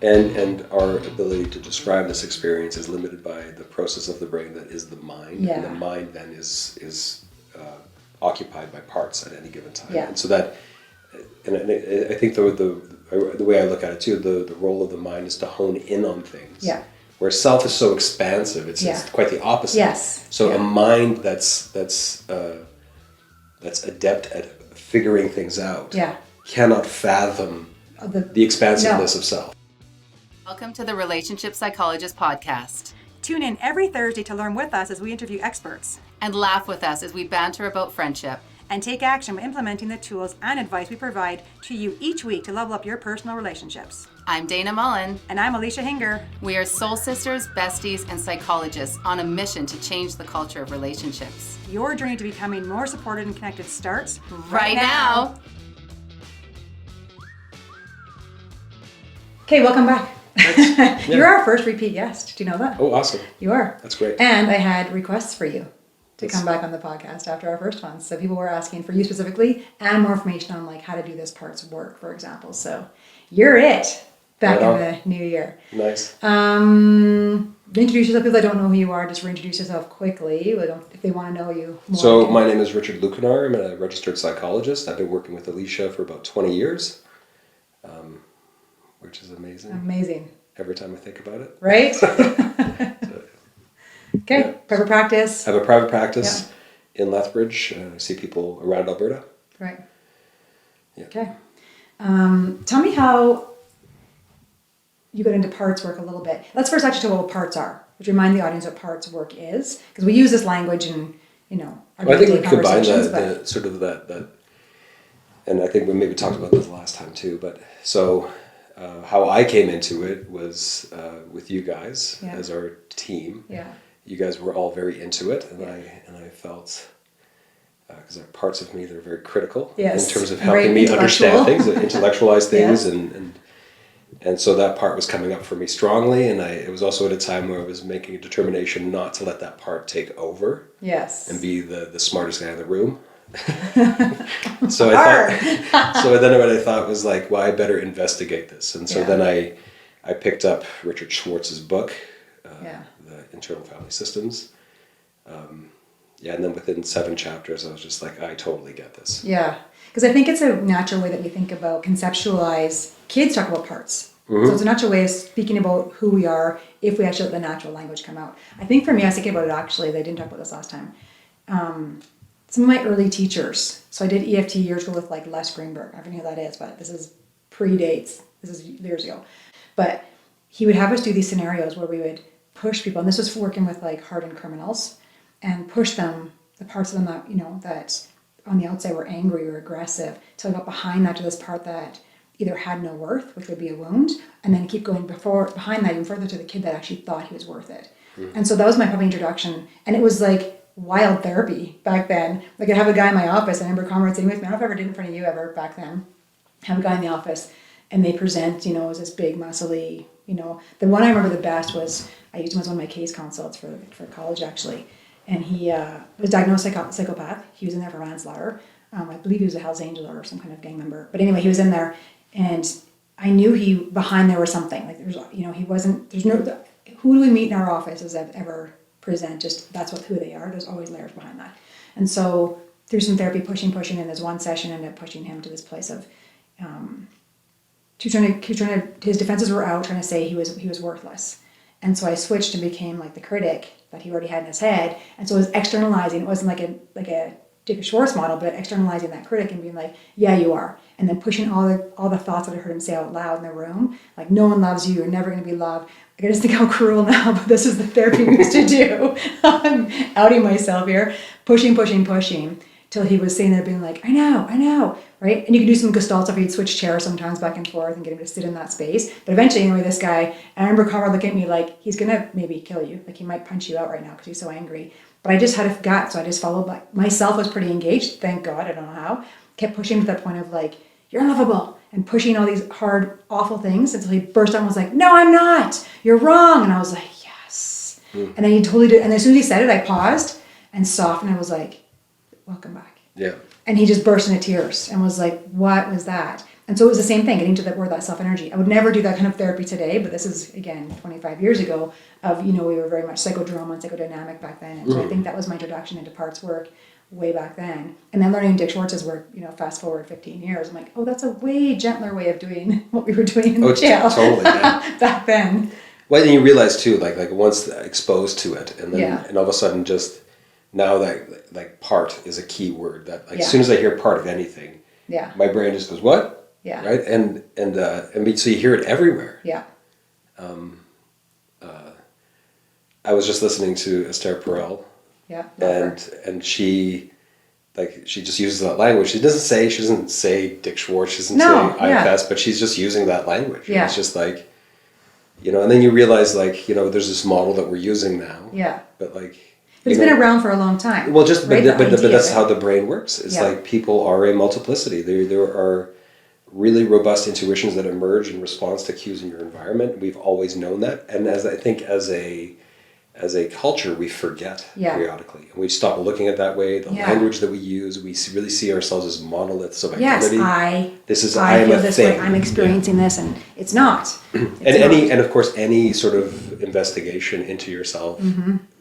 And our ability to describe this experience is limited by the process of the brain that is the mind. Yeah. And the mind then is occupied by parts at any given time. Yeah. And so that, and I think the way I look at it too, the role of the mind is to hone in on things. Yeah. Where self is so expansive, it's quite the opposite. Yes. So a mind that's adept at figuring things out cannot fathom the expansiveness of self. Welcome to the Relationship Psychologist podcast. Tune in every Thursday to learn with us as we interview experts. And laugh with us as we banter about friendship. And take action by implementing the tools and advice we provide to you each week to level up your personal relationships. I'm Dana Mullen. And I'm Alicia Hinger. We are soul sisters, besties, and psychologists on a mission to change the culture of relationships. Your journey to becoming more supported and connected starts right now. Okay, welcome back. You're our first repeat guest. Do you know that? Oh, awesome. You are. That's great. And I had requests for you to come back on the podcast after our first one. So people were asking for you specifically and more information on like how to do this part's work, for example. So you're it back in the new year. Nice. Introduce yourself. People that don't know who you are, just reintroduce yourself quickly if they want to know you more. So my name is Richard Luykenaar. I'm a registered psychologist. I've been working with Alicia for about 20 years, which is amazing. Amazing. Every time I think about it. Right? Okay, private practice. I have a private practice in Lethbridge. I see people around Alberta. Right. Yeah. Okay. Tell me how you got into parts work a little bit. Let's first actually talk about what parts are. Would you remind the audience what parts work is? Because we use this language in, our I think we combine conversations, the sort of that, and I think we maybe talked about this last time too, but so how I came into it was with you guys as our team. Yeah. You guys were all very into it, and I felt, because there are parts of me that are very critical in terms of helping me understand things, intellectualize things, and so that part was coming up for me strongly, and it was also at a time where I was making a determination not to let that part take over. Yes. And be the smartest guy in the room. So then what I thought was like, well, I better investigate this, and so then I picked up Richard Schwartz's book, The Internal Family Systems. And then within 7 chapters, I was just like, I totally get this. Yeah, because I think it's a natural way that we think about, conceptualize. Kids talk about parts. Mm-hmm. So it's a natural way of speaking about who we are if we actually let the natural language come out. I think for me, I was thinking about it actually, they didn't talk about this last time. Some of my early teachers, so I did EFT years ago with like Les Greenberg. I don't know who that is, but this is predates. This is years ago. But he would have us do these scenarios where we would push people, and this was working with like hardened criminals, and push them, the parts of them that, that on the outside were angry or aggressive, till I got behind that to this part that either had no worth, which would be a wound, and then keep going behind that even further to the kid that actually thought he was worth it. Mm-hmm. And so that was my probably introduction, and it was like wild therapy back then. Like I'd have a guy in my office, I remember Conrad sitting with me, I don't know if I ever did in front of you ever back then, have a guy in the office, and they present, as this big muscly, the one I remember the best was, I used him as one of my case consults for college actually, and he was diagnosed psychopath. He was in there for manslaughter. I believe he was a Hells Angel or some kind of gang member, but anyway, he was in there, and I knew behind there was something, like who do we meet in our office as I've ever present, just that's who they are. There's always layers behind that. And so through some therapy, pushing, and there's one session ended up pushing him to this place of his defenses were out, trying to say he was worthless. And so I switched and became like the critic that he already had in his head. And so it was externalizing. It wasn't like a Jacob Schwartz model, but externalizing that critic and being like, yeah, you are. And then pushing all the thoughts that I heard him say out loud in the room, like, no one loves you, you're never going to be loved. I just think how cruel now, but this is the therapy we used to do. I'm outing myself here. Pushing, till he was sitting there being like, I know, right? And you can do some gestalt stuff. You'd switch chairs sometimes back and forth and get him to sit in that space. But eventually, anyway, this guy, and I remember Conrad looking at me like, he's going to maybe kill you. Like, he might punch you out right now because he's so angry. But I just had a gut, so I just followed. Like, myself was pretty engaged, thank God, I don't know how. Kept pushing to that point of like, you're unlovable. And pushing all these hard, awful things until he burst out and was like, no, I'm not. You're wrong. And I was like, yes. And then he totally did. And as soon as he said it, I paused and softened. I was like, welcome back. Yeah. And he just burst into tears and was like, what was that? And so it was the same thing, getting to that word, that self-energy. I would never do that kind of therapy today, but this is, again, 25 years ago of, we were very much psychodrama and psychodynamic back then. And so I think that was my introduction into parts work way back then. And then learning Dick Schwartz's work, fast forward 15 years, I'm like, oh, that's a way gentler way of doing what we were doing in jail. Totally, yeah. Back then. Well, and you realize too, like once exposed to it, and then and all of a sudden, just now that like part is a key word that like as soon as I hear part of anything, my brain just goes what? Yeah. Right. And so you hear it everywhere. Yeah. I was just listening to Esther Perel. Yeah. And she just uses that language. She doesn't say Dick Schwartz. She doesn't say IFS, but she's just using that language. Yeah. It's just like, and then you realize like, there's this model that we're using now. Yeah. But like. But it's been around for a long time. Well, right? but that's how the brain works. It's like people are a multiplicity. There are really robust intuitions that emerge in response to cues in your environment. We've always known that. And as a culture, we forget periodically. And we stop looking at it that way. The language that we use, we really see ourselves as monoliths of identity. Yes, I feel this way, I'm experiencing this, and it's not. And of course, any sort of investigation into yourself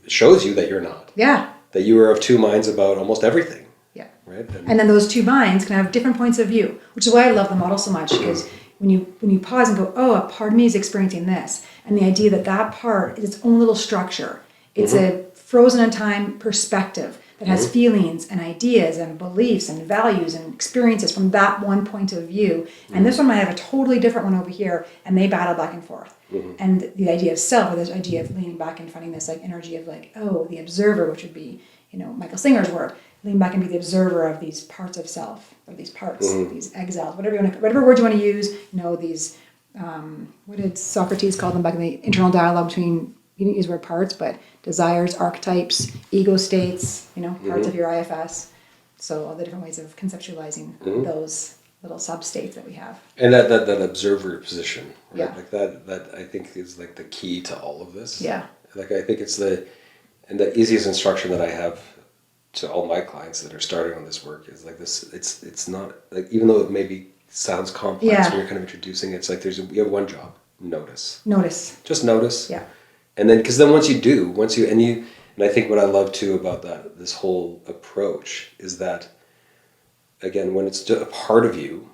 shows you that you're not. Yeah. That you are of two minds about almost everything. Yeah. Right? And then those two minds can have different points of view, which is why I love the model so much, because when you pause and go, oh, a part of me is experiencing this, and the idea that part is its own little structure. It's a frozen in time perspective that has feelings and ideas and beliefs and values and experiences from that one point of view. And this one might have a totally different one over here, and they battle back and forth. And the idea of self, or this idea of leaning back and finding this like energy of like, oh, the observer, which would be, Michael Singer's work, lean back and be the observer of these parts of self, or these parts, these exiles, whatever word you want to use, these, what did Socrates call them back in the internal dialogue between, you didn't use the word parts, but desires, archetypes, ego states, parts of your IFS. So all the different ways of conceptualizing those little sub-states that we have. And that observer position, right? Yeah. Like that I think is like the key to all of this. Yeah. Like I think it's the easiest instruction that I have to all my clients that are starting on this work is like this. It's not like, even though it maybe sounds complex when you're kind of introducing it, it's like you have one job: notice. Just notice. Yeah. And then, because then once you and I think what I love too about this whole approach is that, again, when it's a part of you,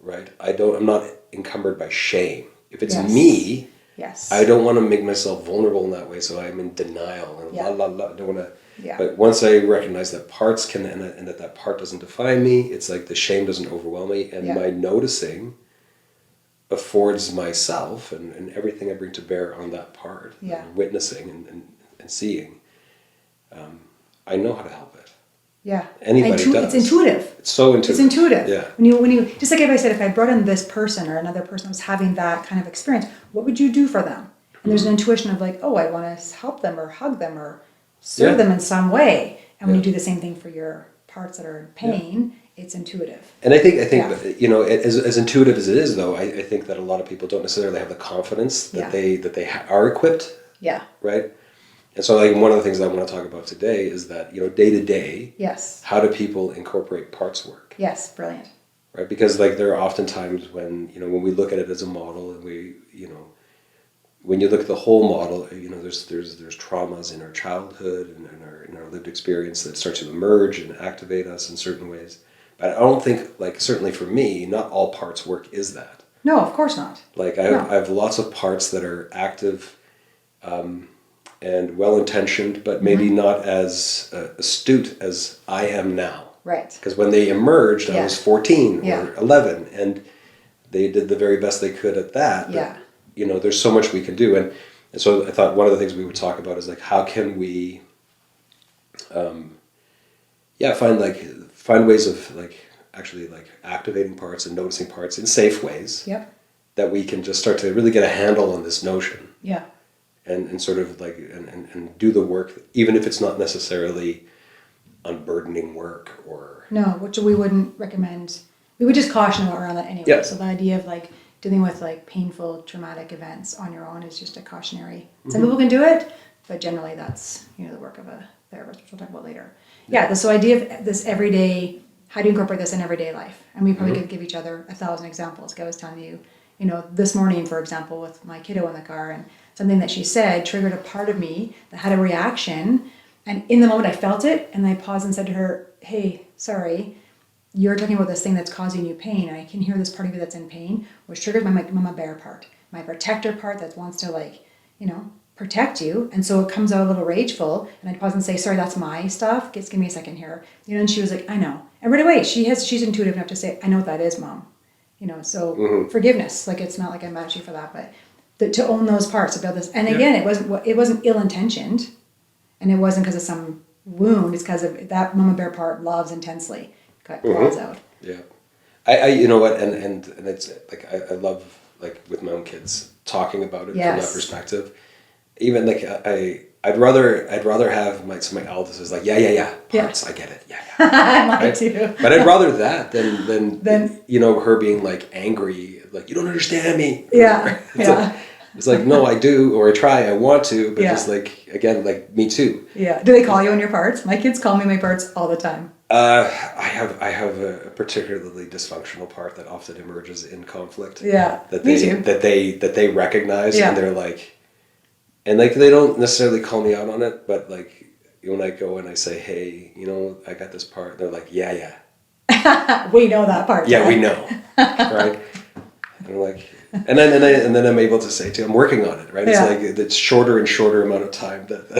right? I'm not encumbered by shame. If it's me. Yes. I don't want to make myself vulnerable in that way, so I'm in denial and I don't want to. Yeah. But once I recognize that parts can and that part doesn't define me, it's like the shame doesn't overwhelm me, and my noticing affords myself and everything I bring to bear on that part, witnessing and seeing. I know how to help it. Yeah. Anybody does. It's intuitive. It's so intuitive. It's intuitive. Yeah. When you just like if I said, if I brought in this person or another person that was having that kind of experience, what would you do for them? And there's an intuition of like, oh, I want to help them or hug them or serve them in some way. And when you do the same thing for your parts that are in pain, it's intuitive. And I think as intuitive as it is, though, I think that a lot of people don't necessarily have the confidence that they are equipped. Yeah. Right. And so, like, one of the things I want to talk about today is that, day to day, how do people incorporate parts work? Yes, brilliant. Right, because like there are often times when we look at it as a model, and we when you look at the whole model, there's traumas in our childhood and in our lived experience that start to emerge and activate us in certain ways. But I don't think, like, certainly for me, not all parts work is that. No, of course not. Like I have lots of parts that are active. And well-intentioned, but maybe not as astute as I am now. Right. Because when they emerged, I was 14 or 11, and they did the very best they could at that. Yeah. But, there's so much we can do. And so I thought one of the things we would talk about is, like, how can we, find ways of, like, actually, like, activating parts and noticing parts in safe ways. Yep. That we can just start to really get a handle on this notion. Yeah. And sort of like and do the work, even if it's not necessarily unburdening work or... No, which we wouldn't recommend. We would just caution around that anyway. Yeah. So the idea of like dealing with like painful, traumatic events on your own is just a cautionary. Some people can do it, but generally that's the work of a therapist, which we'll talk about later. Yeah. So idea of this everyday how do you incorporate this in everyday life? And we probably could give each other 1,000 examples. Like I was telling you, this morning, for example, with my kiddo in the car, and something that she said triggered a part of me that had a reaction. And in the moment I felt it, and I paused and said to her, hey, sorry, you're talking about this thing that's causing you pain. And I can hear this part of you that's in pain, which triggers my mama bear part, my protector part that wants to protect you. And so it comes out a little rageful, and I pause and say, sorry, that's my stuff. Just give me a second here. And she was like, I know. And right away, she's intuitive enough to say, I know what that is, Mom. So forgiveness, it's not like I'm mad at you for that, but to own those parts about this. And again, it wasn't ill-intentioned, and it wasn't because of some wound. It's because of that mama bear part loves intensely, got claws out. Yeah. I you know what, and it's like, I love, like, with my own kids talking about it from that perspective. Even I'd rather have my eldest is like, yeah, parts, I get it, yeah. Mine right? too. But I'd rather that than her being like angry, like, you don't understand me. Yeah, It's like, no, I do, or I try, I want to, but just like, again, like, me too. Yeah. Do they call you on your parts? My kids call me my parts all the time. I have a particularly dysfunctional part that often emerges in conflict. Yeah, me too. That they recognize, and they're like. And like, they don't necessarily call me out on it, but like, when I go and I say, hey, I got this part, they're like, yeah. We know that part. Yeah, we know. Right? And I'm like, and then I'm able to say I'm working on it, right? It's like, it's shorter and shorter amount of time that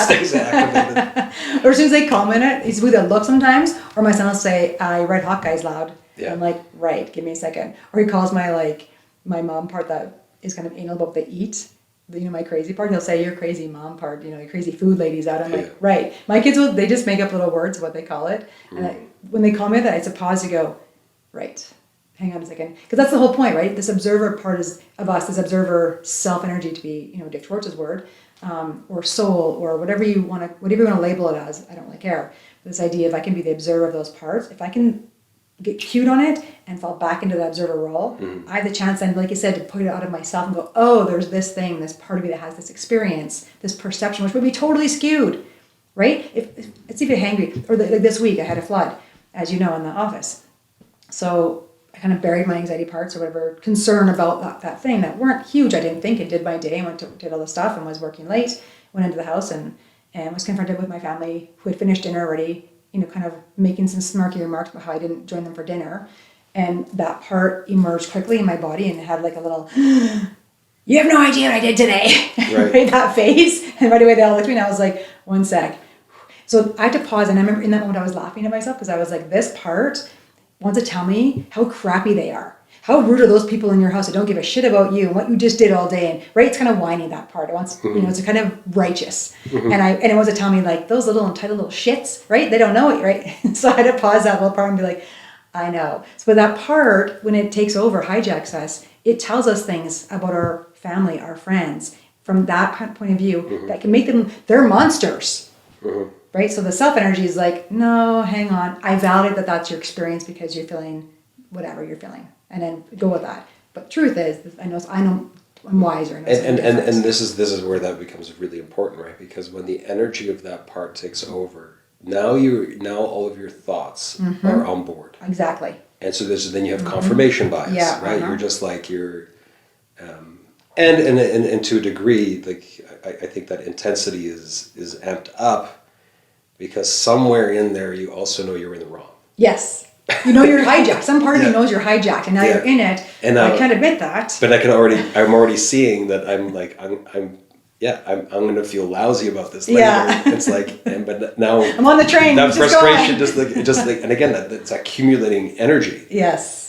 stays activated. Or as soon as they comment it, it's with a look sometimes, or my son will say, Red Hot Guy's loud. Yeah. I'm like, right, give me a second. Or he calls my mom part that is kind of anal about the eat. My crazy part, he'll say, your crazy mom part, your crazy food lady's out. I'm like, right. My kids they just make up little words of what they call it. And when they call me that, it's a pause to go, right, hang on a second. Because that's the whole point, right? This observer part of us, this observer self-energy, to be, Dick Schwartz's word, or soul, or whatever you want to label it as. I don't really care. This idea, if I can be the observer of those parts, if I can get cued on it and fall back into the observer role, I have the chance then, like you said, to put it out of myself and go, oh, there's this thing, this part of me that has this experience, this perception, which would be totally skewed, right? Let's see if you're hangry. Or like this week, I had a flood, as you know, in the office. So I kind of buried my anxiety parts or whatever, concern about that thing that weren't huge. I didn't think it did my day. I did all the stuff and was working late, went into the house and was confronted with my family who had finished dinner already, kind of making some snarky remarks about how I didn't join them for dinner. And that part emerged quickly in my body and had like a little, you have no idea what I did today. Right? That face. And right away they all looked at me and I was like, one sec. So I had to pause, and I remember in that moment I was laughing at myself because I was like, this part wants to tell me how crappy they are. How rude are those people in your house that don't give a shit about you and what you just did all day? And right, it's kind of whining, that part. It wants, it's kind of righteous. And it wants to tell me like, those little entitled little shits, right? They don't know it, right? So I had to pause that little part and be like, I know. So that part, when it takes over, hijacks us, it tells us things about our family, our friends, from that point of view that can make them, they're monsters. Right? So the self-energy is like, no, hang on. I validate that that's your experience because you're feeling whatever you're feeling. And then go with that. But the truth is, I know I'm wiser. And this is where that becomes really important, right? Because when the energy of that part takes over, now all of your thoughts are on board. Exactly. And so then you have confirmation bias, right? You're just like and to a degree, like I think that intensity is amped up because somewhere in there you also know you're in the wrong. Yes. You're hijacked. Some part of you knows you're hijacked, and now you're in it. And I can't admit that. But I'm already seeing that I'm going to feel lousy about this later. Yeah. It's like, but now I'm on the train. That frustration, just like, and again, that's accumulating energy. Yes.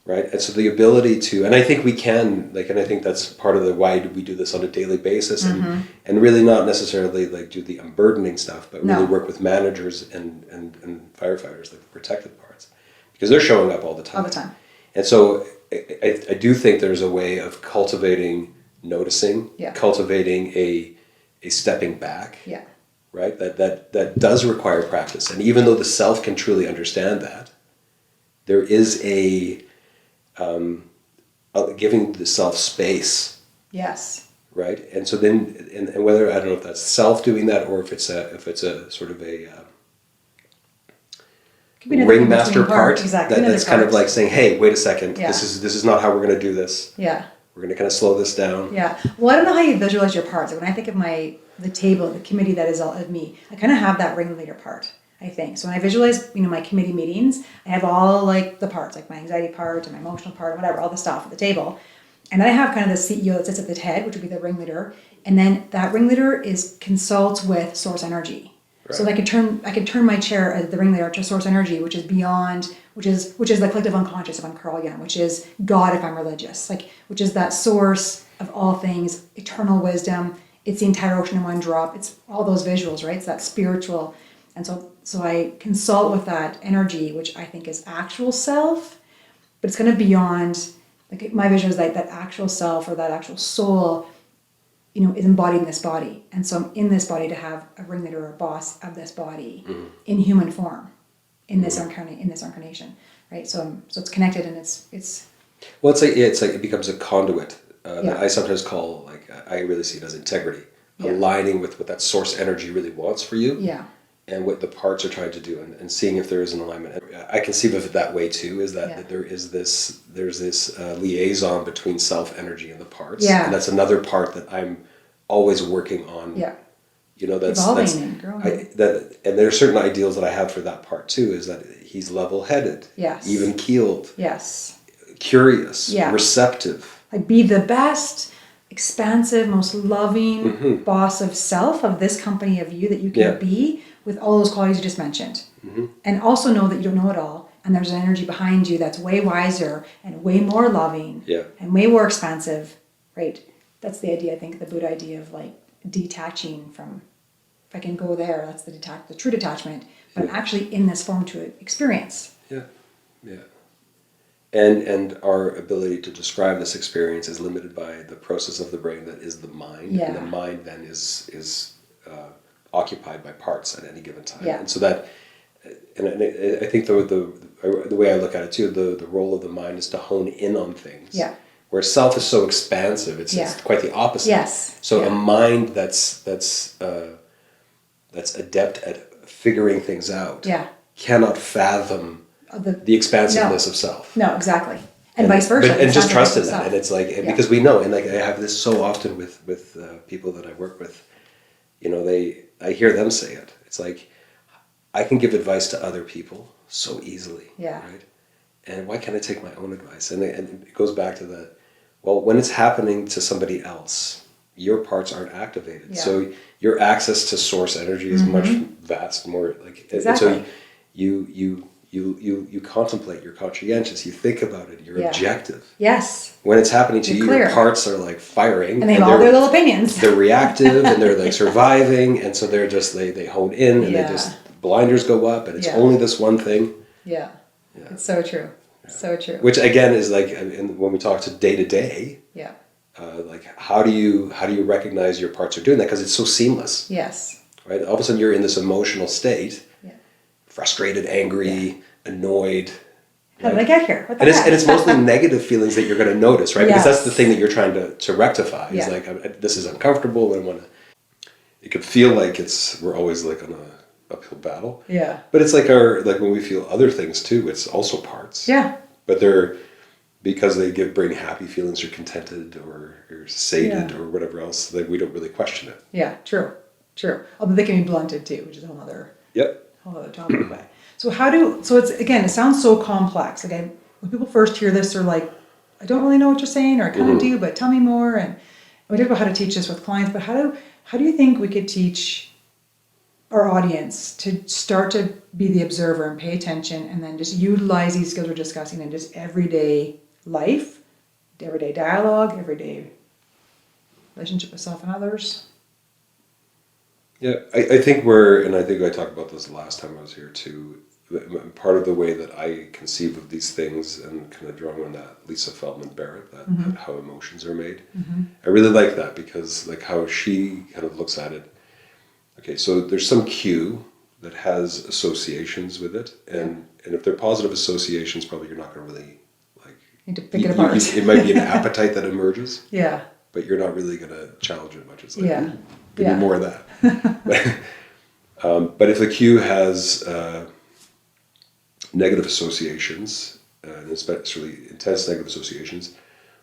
Right, and so the ability to, and I think we can, and I think that's part of why we do this on a daily basis, and really not necessarily do the unburdening stuff, but really work with managers and firefighters, like the protected parts, because they're showing up all the time. All the time. And so I do think there's a way of cultivating noticing, cultivating a stepping back. Yeah. Right, that does require practice, and even though the self can truly understand that, there is a giving the self space. Yes. Right, and so then, and whether, I don't know if that's self doing that or if it's a sort of a ringmaster part. Exactly. That's kind of like saying, hey, wait a second, Yeah. this is not how we're going to do this. Yeah. We're going to kind of slow this down. Yeah. Well, I don't know how you visualize your parts. Like when I think of the table, the committee that is all of me, I kind of have that ringleader part, I think. So when I visualize, my committee meetings, I have all like the parts, like my anxiety part and my emotional part, and whatever, all the stuff at the table. And then I have kind of the CEO that sits at the head, which would be the ringleader. And then that ringleader consults with source energy. Right. So I can turn my chair as the ringleader to source energy, which is beyond, which is the collective unconscious if I'm Carl Jung, which is God if I'm religious, which is that source of all things, eternal wisdom. It's the entire ocean in one drop. It's all those visuals, right? It's that spiritual. And so I consult with that energy, which I think is actual self, but it's kind of beyond. Like my vision is like that actual self or that actual soul, is embodied in this body. And so I'm in this body to have a ringleader or a boss of this body in human form, in this incarnation, right? So it's connected and it's. Well, it's like it becomes a conduit. That I sometimes call, like, I really see it as integrity, aligning with what that source energy really wants for you. Yeah. And what the parts are trying to do, and seeing if there is an alignment. I conceive of it that way too, is that there's this liaison between self energy and the parts, and that's another part that I'm always working on. Yeah, that's evolving and growing. And there are certain ideals that I have for that part too. Is that he's level-headed, yes, even keeled, yes, curious, receptive. Like be the best, expansive, most loving boss of self of this company of you that you can be. With all those qualities you just mentioned. And also know that you don't know it all. And there's an energy behind you that's way wiser and way more loving and way more expansive, right? That's the idea, I think, the Buddha idea of like detaching from, if I can go there, that's the true detachment, but I'm actually in this form to experience. Yeah. And our ability to describe this experience is limited by the process of the brain that is the mind. Yeah. And the mind then is occupied by parts at any given time. Yeah. And so that, and I think the way I look at it too, the role of the mind is to hone in on things. Yeah. Where self is so expansive, it's quite the opposite. Yes. So a mind that's adept at figuring things out cannot fathom the expansiveness of self. No, exactly. And vice versa. And just trust in that. And it's like, because we know, and like I have this so often with people that I work with, I hear them say it. It's like, I can give advice to other people so easily, right? And why can't I take my own advice? And it goes back to the, well, when it's happening to somebody else, your parts aren't activated. Yeah. So your access to source energy is much vast, more like, exactly. So you contemplate, you're conscientious, you think about it, you're objective. Yes. When it's happening to you, your parts are like firing. And they have all their little opinions. They're reactive and they're like surviving, and so they're just, they hone in and they just, blinders go up and it's only this one thing. Yeah. It's so true. Yeah. So true. Which again is like, when we talk to day, like how do you recognize your parts are doing that? Because it's so seamless. Yes. Right? All of a sudden you're in this emotional state. Frustrated, angry, annoyed. How did I get here? And it's mostly negative feelings that you're going to notice, right? Because that's the thing that you're trying to rectify. It's like, this is uncomfortable, and it could feel like we're always like on a uphill battle. Yeah. But it's like when we feel other things too, it's also parts. Yeah. But because they bring happy feelings, or contented, or sated, or whatever else, like we don't really question it. Yeah, true. Although they can be blunted too, which is a whole other. Yep. Other topic. So it sounds so complex. Like when people first hear this, they're like, I don't really know what you're saying, or I kind of do, but tell me more. And we talk about how to teach this with clients, but how do you think we could teach our audience to start to be the observer and pay attention, and then just utilize these skills we're discussing in just everyday life, everyday dialogue, everyday relationship with self and others? Yeah, I think I talked about this the last time I was here too. Part of the way that I conceive of these things, and kind of drawing on that Lisa Feldman Barrett, that how emotions are made. I really like that, because like how she kind of looks at it. Okay, so there's some cue that has associations with it, and if they're positive associations, probably you're not going to really need to pick it apart. It might be an appetite that emerges. Yeah. But you're not really going to challenge it much. It's like, give me more of that. But if the cue has negative associations, and especially intense negative associations,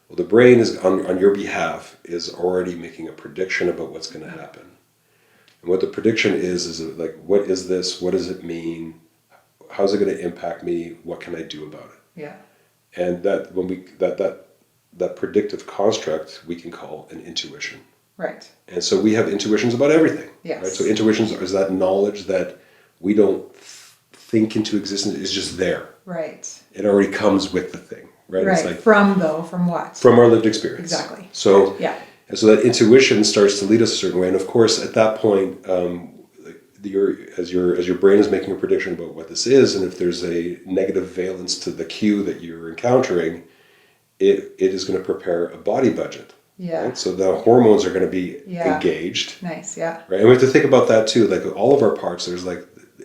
well, the brain is on your behalf is already making a prediction about what's going to happen. And what the prediction is like, what is this? What does it mean? How's it going to impact me? What can I do about it? Yeah. And that when we that predictive construct we can call an intuition. Right. And so we have intuitions about everything. Yes. Right? So intuitions is that knowledge that we don't think into existence, is just there. Right. It already comes with the thing. Right. Right. It's like from what? from our lived experience. Exactly. So yeah. And so that intuition starts to lead us a certain way. And of course, at that point, as your brain is making a prediction about what this is, and if there's a negative valence to the cue that you're encountering, it is going to prepare a body budget. Yeah. Right? So the hormones are going to be engaged. Nice. Yeah. Right. And we have to think about that too. Like all of our parts,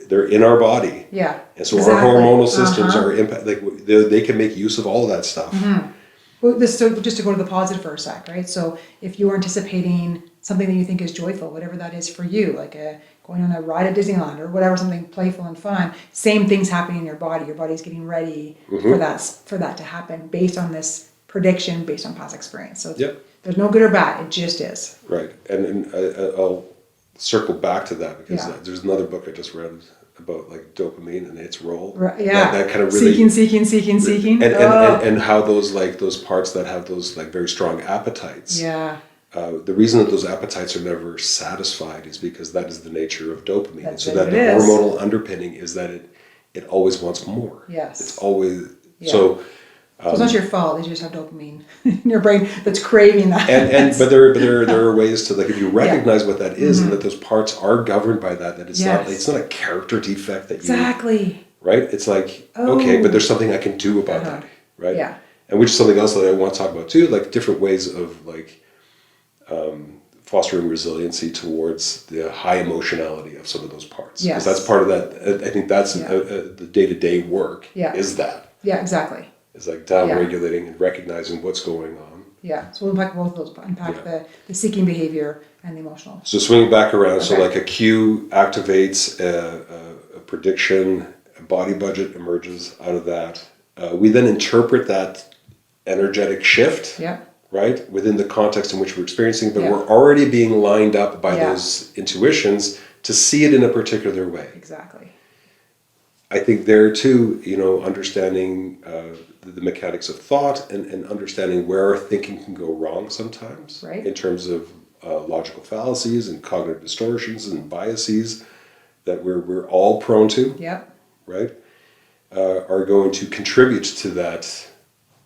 they're in our body. Yeah. And so our hormonal systems are they can make use of all of that stuff. Mm-hmm. Well, just to go to the positive for a sec, right? So if you're anticipating something that you think is joyful, whatever that is for you, like going on a ride at Disneyland or whatever, something playful and fun, same thing's happening in your body. Your body's getting ready for that to happen based on this prediction, based on past experience. So there's no good or bad. It just is. Right. And I'll circle back to that because there's another book I just read about like dopamine and its role. Right, yeah. That kind of really seeking. And how those parts that have those like very strong appetites. Yeah. The reason that those appetites are never satisfied is because that is the nature of dopamine. That's and so that the hormonal underpinning is that it always wants more. Yes. It's always so it's not your fault. You just have dopamine in your brain that's craving that. But there are ways to, like, if you recognize what that is and that those parts are governed by that it's not a character defect that right? It's like, okay, but there's something I can do about that, right? Yeah. And which is something else that I want to talk about too, like different ways of like fostering resiliency towards the high emotionality of some of those parts. Yes. Because that's part of that. I think that's the day-to-day work is that. Yeah, exactly. It's like down-regulating and recognizing what's going on. Yeah, so we'll unpack both of those. Unpack the seeking behavior and the emotional. So swinging back around, so like a cue activates a prediction, a body budget emerges out of that. We then interpret that energetic shift, right, within the context in which we're experiencing, but we're already being lined up by those intuitions to see it in a particular way. Exactly. I think there too, understanding the mechanics of thought and understanding where our thinking can go wrong sometimes, right, in terms of logical fallacies and cognitive distortions and biases that we're all prone to, right, are going to contribute to that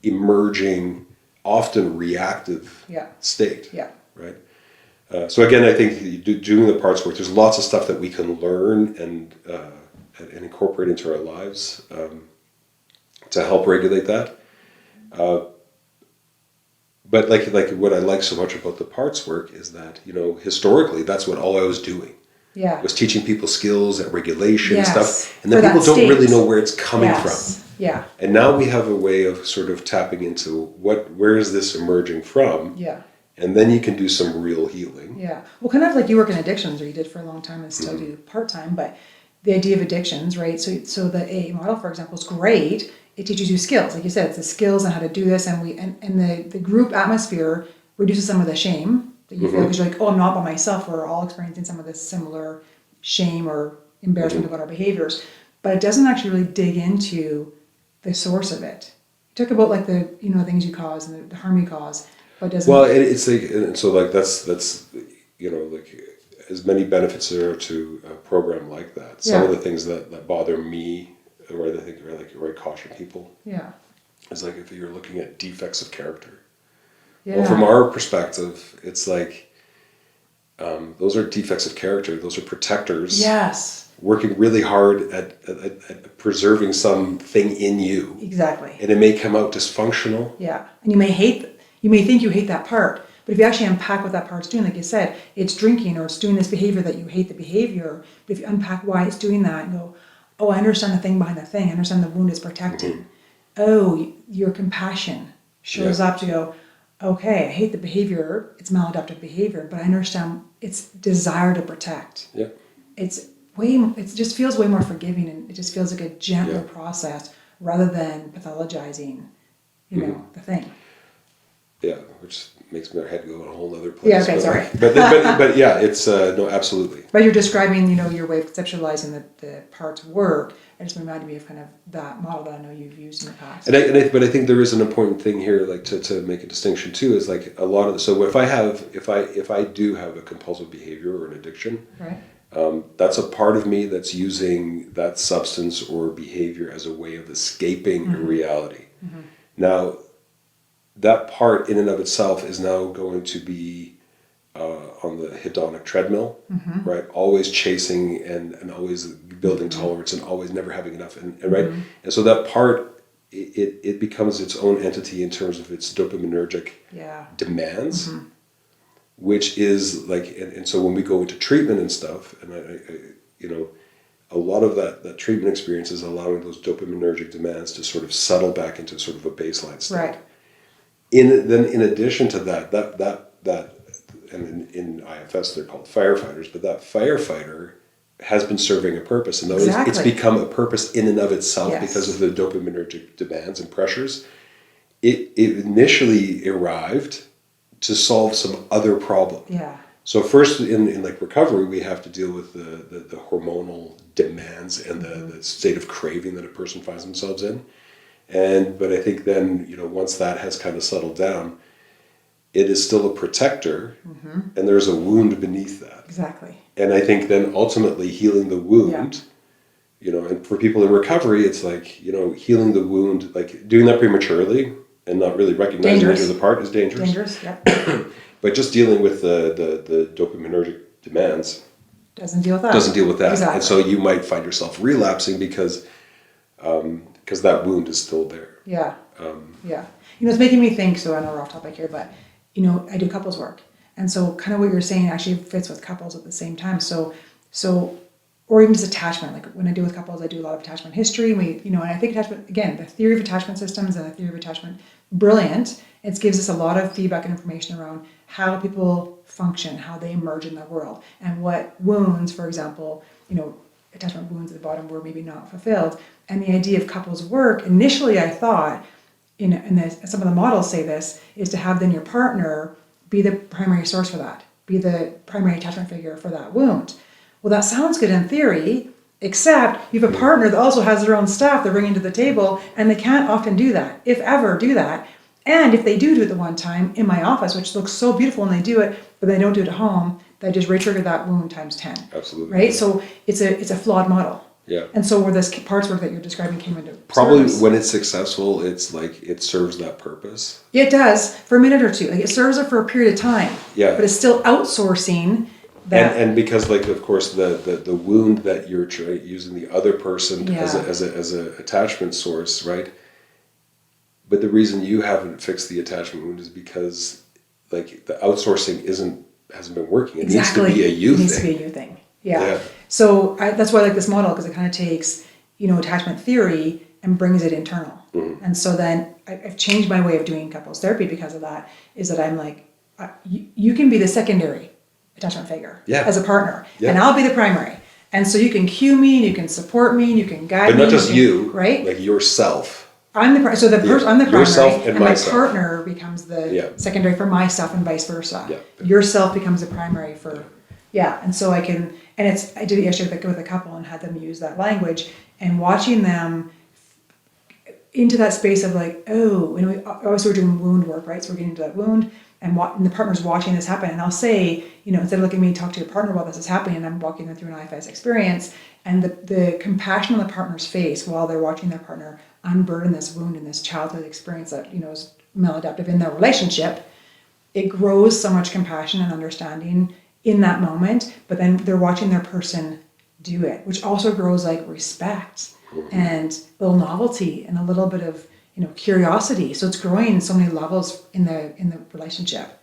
emerging, often reactive state, right? So again, I think doing the parts work, there's lots of stuff that we can learn and incorporate into our lives to help regulate that. But like what I like so much about the parts work is that, historically, that's what all I was doing. Was teaching people skills and regulation and stuff. And then people don't really know where it's coming from. Yeah. And now we have a way of sort of tapping into where is this emerging from? Yeah. And then you can do some real healing. Yeah. Well, kind of like you work in addictions, or you did for a long time and still do part-time, but the idea of addictions, right? So the AA model, for example, is great. It teaches you skills. Like you said, it's the skills on how to do this, and the group atmosphere reduces some of the shame that you feel, because you're like, I'm not by myself. We're all experiencing some of this similar shame or embarrassment about our behaviors. But it doesn't actually really dig into the source of it. You talk about like the things you cause and the harm you cause, but doesn't. Well, it's like, and so like that's like as many benefits there are to a program like that. Some of the things that bother me, or I think where I caution people, is like if you're looking at defects of character. Well, from our perspective, it's like those are defects of character. Those are protectors. Yes. Working really hard at preserving something in you. Exactly. And it may come out dysfunctional. Yeah. And you may think you hate that part, but if you actually unpack what that part's doing, like you said, it's drinking or it's doing this behavior that you hate the behavior. But if you unpack why it's doing that and go, I understand the thing behind the thing. I understand the wound is protecting. Your compassion shows up to go, okay, I hate the behavior. It's maladaptive behavior, but I understand its desire to protect. Yeah. It's it just feels way more forgiving, and it just feels like a gentler Yeah. process rather than pathologizing, the thing. Yeah, which makes my head go in a whole other place. Yeah, okay, sorry. But yeah, it's no, absolutely. But you're describing, your way of conceptualizing the parts work. It just reminded me of kind of that model that I know you've used in the past. But I think there is an important thing here, like to make a distinction too, is like a lot of so if I do have a compulsive behavior or an addiction, Right. that's a part of me that's using that substance or behavior as a way of escaping reality. Mm-hmm. Now, that part in and of itself is now going to be on the hedonic treadmill, right? Always chasing and always building tolerance and always never having enough, and right. And so that part, it becomes its own entity in terms of its dopaminergic demands, which is like, and so when we go into treatment and stuff, and I a lot of that treatment experience is allowing those dopaminergic demands to sort of settle back into sort of a baseline state. Right. In addition to that, and in IFS they're called firefighters, but that firefighter has been serving a purpose, and it's become a purpose in and of itself because of the dopaminergic demands and pressures. It initially arrived to solve some other problem. Yeah. So first, in like recovery, we have to deal with the hormonal demands and the state of craving that a person finds themselves in. But I think then, once that has kind of settled down, it is still a protector, and there's a wound beneath that. Exactly. And I think then ultimately healing the wound, and for people in recovery, it's like, healing the wound, like doing that prematurely and not really recognizing that you're the part is dangerous. Dangerous, yeah. But just dealing with the dopaminergic demands Doesn't deal with that. doesn't deal with that. Exactly. And so you might find yourself relapsing because that wound is still there. Yeah. Yeah. It's making me think, so I know we're off topic here, but, I do couples work. And so kind of what you're saying actually fits with couples at the same time. So, or even just attachment. Like when I deal with couples, I do a lot of attachment history. And and I think attachment, again, the theory of attachment systems and the theory of attachment, brilliant. It gives us a lot of feedback and information around how people function, how they emerge in the world, and what wounds, for example, attachment wounds at the bottom were maybe not fulfilled. And the idea of couples work, initially I thought, some of the models say this, is to have then your partner be the primary source for that, be the primary attachment figure for that wound. Well, that sounds good in theory, except you have a partner that also has their own stuff they're bringing to the table, and they can't often do that, if ever do that. And if they do it the one time in my office, which looks so beautiful when they do it, but they don't do it at home, that just re-triggered that wound times 10. Absolutely. Right? So it's a flawed model. Yeah. And so where this parts work that you're describing came into Probably service. when it's successful, it's like it serves that purpose. It does for a minute or two. Like it serves it for a period of time. Yeah. But it's still outsourcing that. And because, like, of course, the wound that you're using the other person as a attachment source, right? But the reason you haven't fixed the attachment wound is because, like, the outsourcing hasn't been working. It needs to be a you thing. It needs to be a you thing. Yeah. So that's why I like this model, because it kind of takes, attachment theory and brings it internal. Mm-hmm. And so then I've changed my way of doing couples therapy because of that, is that I'm like, you can be the secondary attachment figure as a partner, and I'll be the primary. And so you can cue me, and you can support me, and you can guide me. But not just you, right? Like yourself. I'm the so the person I'm the primary, yourself and my partner becomes the secondary for myself, and vice versa. Yeah. Yourself becomes the primary for, and so I can, and I did it yesterday with a couple and had them use that language, and watching them into that space of like, oh, and we're doing wound work, right? So we're getting into that wound, and the partner's watching this happen, and I'll say, instead of looking at me, talk to your partner while this is happening, and I'm walking them through an IFS experience, and the compassion on the partner's face while they're watching their partner unburden this wound and this childhood experience that is maladaptive in their relationship, it grows so much compassion and understanding in that moment. But then they're watching their person do it, which also grows like respect and a little novelty and a little bit of curiosity. So it's growing in so many levels in the relationship.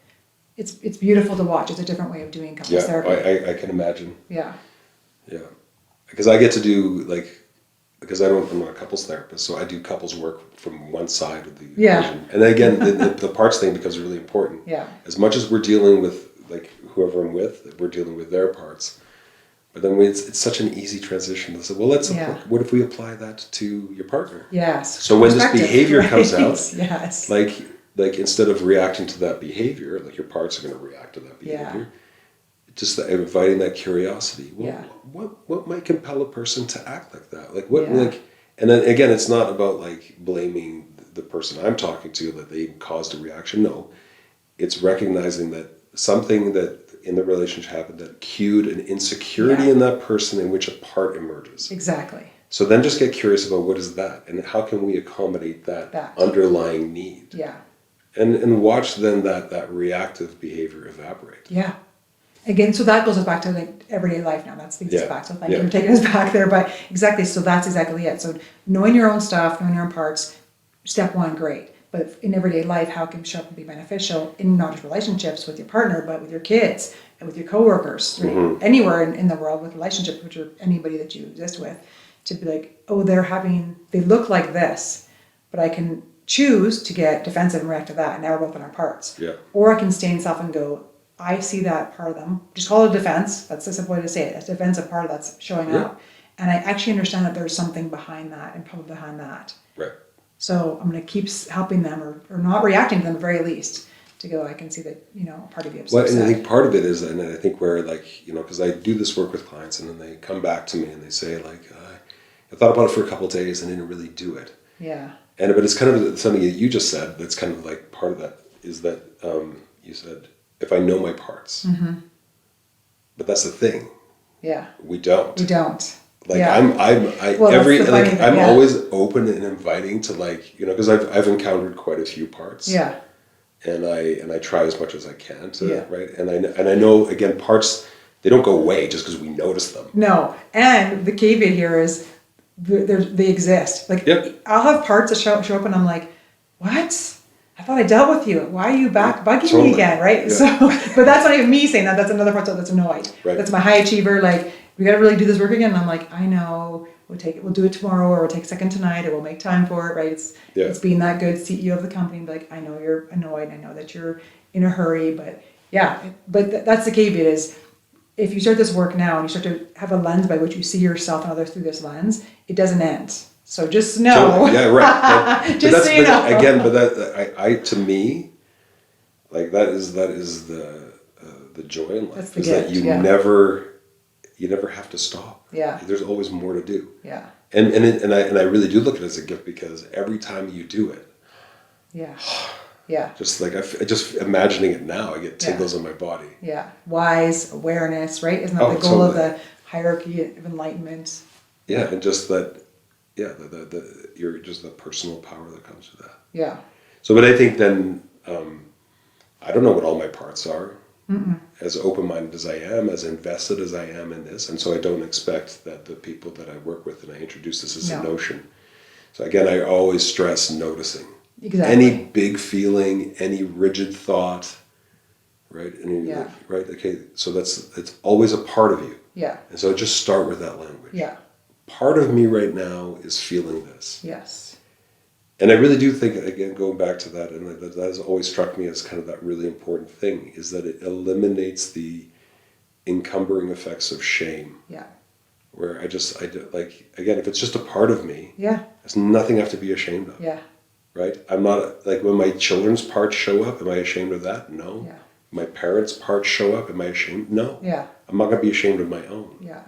It's beautiful to watch. It's a different way of doing couples therapy. I can imagine. Yeah. Because I get to do because I'm not a couples therapist, so I do couples work from one side of the equation. And then again, the parts thing becomes really important. Yeah. As much as we're dealing with like whoever I'm with, we're dealing with their parts. But then it's such an easy transition to say, well, what if we apply that to your partner? Yes. So when this Perspective, behavior comes right? out, Yes. like instead of reacting to that behavior, like your parts are going to react to that behavior. Just inviting that curiosity. Well, what might compel a person to act like that? Like what and then again, it's not about like blaming the person I'm talking to that they caused a reaction. No, it's recognizing that something that in the relationship happened that cued an insecurity in that person in which a part emerges. Exactly. So then just get curious about what is that and how can we accommodate that underlying need. Yeah. And watch then that reactive behavior evaporate. Yeah. Again, so that goes us back to like everyday life now. That's leads us back. So thank you for taking us back there. But exactly, so that's exactly it. So knowing your own stuff, knowing your own parts, step one, great. But in everyday life, how can show up and be beneficial in not just relationships with your partner, but with your kids and with your coworkers, right? Anywhere in the world with relationships, which are anybody that you exist with, to be like, oh, they look like this, but I can choose to get defensive and react to that, and now we're both in our parts. Yeah. Or I can stay in self and go, I see that part of them. Just call it a defense. That's the simple way to say it. It's a defensive part that's showing up. And I actually understand that there's something behind that and probably behind that. Right. So I'm going to keep helping them or not reacting to them at the very least to go, I can see that, part of you upset. Well, and I think part of it is, and I think where like, because I do this work with clients and then they come back to me and they say like, I thought about it for a couple of days and didn't really do it. Yeah. But it's kind of something that you just said that's kind of like part of that is that you said, if I know my parts. Mm-hmm. But that's the thing. Yeah. We don't. We don't. Like I'm always open and inviting to like, because I've encountered quite a few parts. Yeah. And I try as much as I can to right. And I know again parts, they don't go away just because we notice them. No. And the caveat here is they exist. Like I'll have parts that show up and I'm like, what? I thought I dealt with you. Why are you back bugging me again, right? Yeah. So, but that's not even me saying that. That's another part that's annoyed. Right. That's my high achiever. Like, we got to really do this work again. And I'm like, I know. We'll do it tomorrow, or we'll take a second tonight, or we'll make time for it, right? It's being that good CEO of the company and be like, I know you're annoyed. I know that you're in a hurry, but that's the caveat is if you start this work now and you start to have a lens by which you see yourself and others through this lens, it doesn't end. So just know. So, yeah, right. Just so you know. Again, but that to me, like that is the joy in life. That's the is gift, that you never have to stop. Yeah. There's always more to do. Yeah. And I really do look at it as a gift because every time you do it. Yeah. Yeah. Just like just imagining it now, I get tingles on my body. Yeah. Wise awareness, right? Isn't that the goal of the hierarchy of enlightenment? Yeah, and just that. Yeah, you're just the personal power that comes with that. Yeah. So, but I think then, I don't know what all my parts are. Mm-mm. As open-minded as I am, as invested as I am in this, and so I don't expect that the people that I work with and I introduce this as a notion. So again, I always stress noticing. Exactly. Any big feeling, any rigid thought, right? Right. Okay. So it's always a part of you. Yeah. And so just start with that language. Yeah. Part of me right now is feeling this. Yes. And I really do think, again, going back to that, and that has always struck me as kind of that really important thing, is that it eliminates the encumbering effects of shame. Yeah. Where I like, again, if it's just a part of me, there's nothing I have to be ashamed of. Yeah. Right? I'm not, like, when my children's parts show up, am I ashamed of that? No. Yeah. My parents' parts show up, am I ashamed? No. Yeah. I'm not going to be ashamed of my own. Yeah.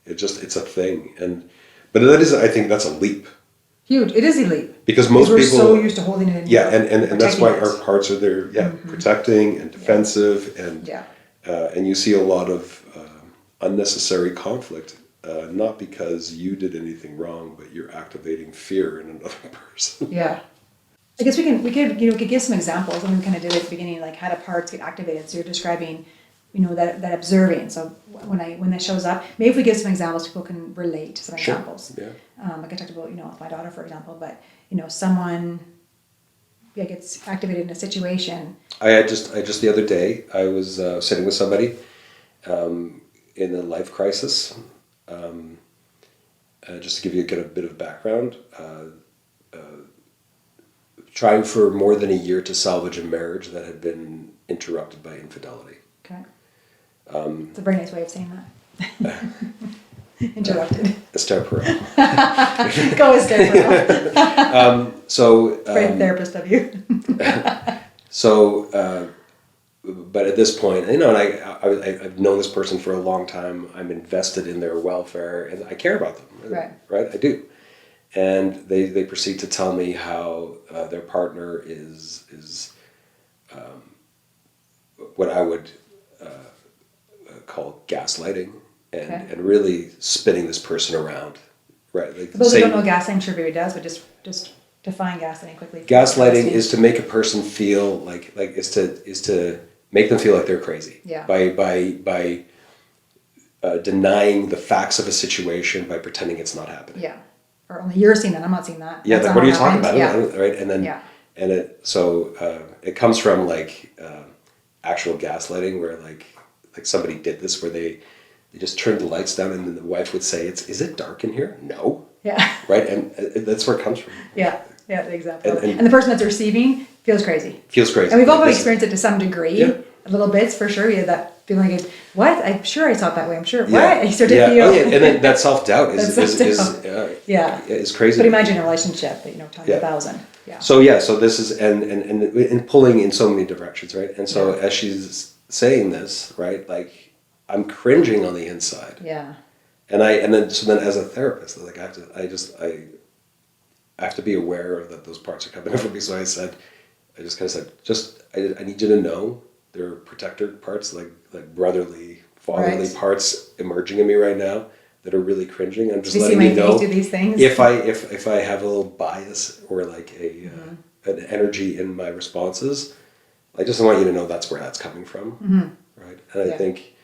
It's a thing. But that is, I think that's a leap. Huge. It is a leap. Because most people... We're so used to holding it in. Yeah, and that's why our parts are there, protecting and defensive. And you see a lot of unnecessary conflict, not because you did anything wrong, but you're activating fear in another person. Yeah. I guess we could give some examples. I mean, we kind of did it at the beginning, like how do parts get activated. So you're describing... that observing. So when that shows up, maybe if we give some examples, people can relate to some examples. Yeah. Like I talked about, with my daughter, for example, but, someone gets activated in a situation. I just the other day, I was sitting with somebody in a life crisis. Just to get a bit of background, trying for more than a year to salvage a marriage that had been interrupted by infidelity. Okay. It's a very nice way of saying that. Interrupted. Esther Perel. Go Esther Perel. So, Great therapist of you. but at this point, and I've known this person for a long time. I'm invested in their welfare, and I care about them. Right. Right, I do. And they proceed to tell me how their partner is what I would call gaslighting, and really spinning this person around. Right. Like, For those who don't know, gaslighting, sure Barry does, but just define gaslighting quickly. Gaslighting is to make a person feel like is to make them feel like they're crazy. Yeah. By denying the facfacts of a situation by pretending it's not happening. Yeah. Or only you're seeing that. I'm not seeing that. Yeah. That's Like, not what are you how talking it about? happens. Yeah. Right. And then Yeah. it comes from actual gaslighting where like somebody did this where they just turned the lights down and then the wife would say, is it dark in here? No. Yeah. Right. And that's where it comes from. Yeah. Yeah. Exactly. And And the person that's receiving feels crazy. Feels crazy. And we've all Like, this- experienced it to some degree. Yeah. Little bits for sure. Yeah, that feeling of what? I'm sure I saw it that way. I'm sure. Yeah. What? I start to Yeah. feel. Oh, yeah. And then that self-doubt is Yeah. is crazy. But imagine a relationship that times Yeah. 1,000. Yeah. So this is and pulling in so many directions, right? And so as she's saying this, right, like I'm cringing on the inside. Yeah. And then as a therapist, like I have to be aware of that those parts are coming up for me. So I just kind of said, I need you to know there are protector parts, like brotherly, fatherly parts emerging in me right now that are really cringing. I'm just Do you see letting my you know face do these things? if I have a little bias or like an energy in my responses, I just want you to know that's where that's coming from, right? And I think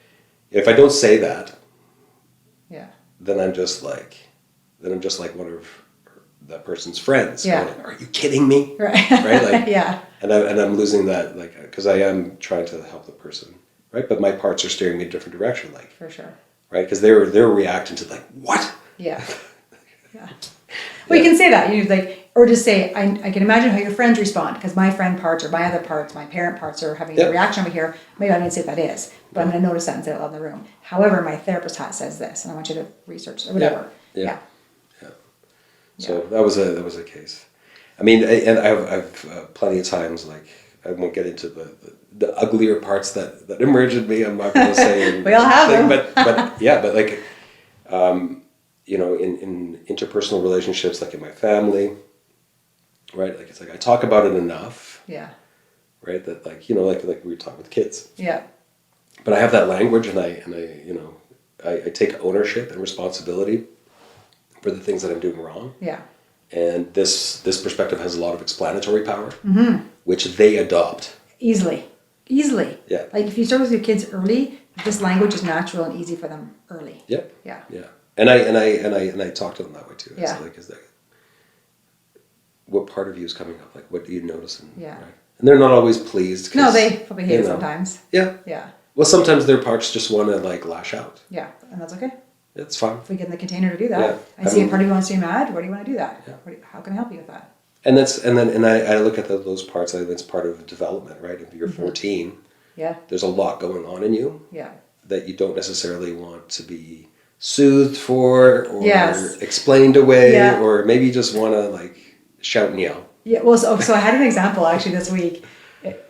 if I don't say that, then I'm just like one of that person's friends. Yeah. Like, are you kidding me? Right. Right. Like, Yeah. And I'm losing that, like, because I am trying to help the person, right? But my parts are steering me in a different direction, like, For sure. right? Because they're reacting to like, what? Yeah. Yeah. Well, you can say that. Or just say, I can imagine how your friends respond because my friend parts or my other parts, my parent parts are having a reaction over here. Maybe I didn't say what that is, but I'm going to notice that and say it out in the room. However, my therapist hat says this, and I want you to research or whatever. Yeah. So that was a case. I mean, and I've plenty of times, like, I won't get into the uglier parts that emerge in me. I'm not going to say. We all have them. But like, in interpersonal relationships, like in my family, right? Like, it's like I talk about it enough. Yeah. Right. That like we were talking with kids. Yeah. But I have that language, and I take ownership and responsibility for the things that I'm doing wrong. Yeah. And this perspective has a lot of explanatory power, which they adopt. Easily. Yeah. Like if you start with your kids early, this language is natural and easy for them early. Yeah. Yeah. Yeah. And I talk to them that way too. Yeah. So like, what part of you is coming up? Like, what do you notice? And, Yeah. right? And they're not always pleased. No, they probably hate it sometimes. Yeah. Yeah. Well, sometimes their parts just want to like lash out. Yeah. And that's okay. It's fine. If we get in the container to do that. Yeah. I see a part of you wants to be mad. Where do you want to do that? Yeah. How can I help you with that? And I look at those parts. I think that's part of development, right? If you're 14, Yeah. there's a lot going on in you Yeah. that you don't necessarily want to be soothed for or Yes. explained away, Yeah. or maybe you just want to like shout and yell. Yeah. Well, so I had an example actually this week,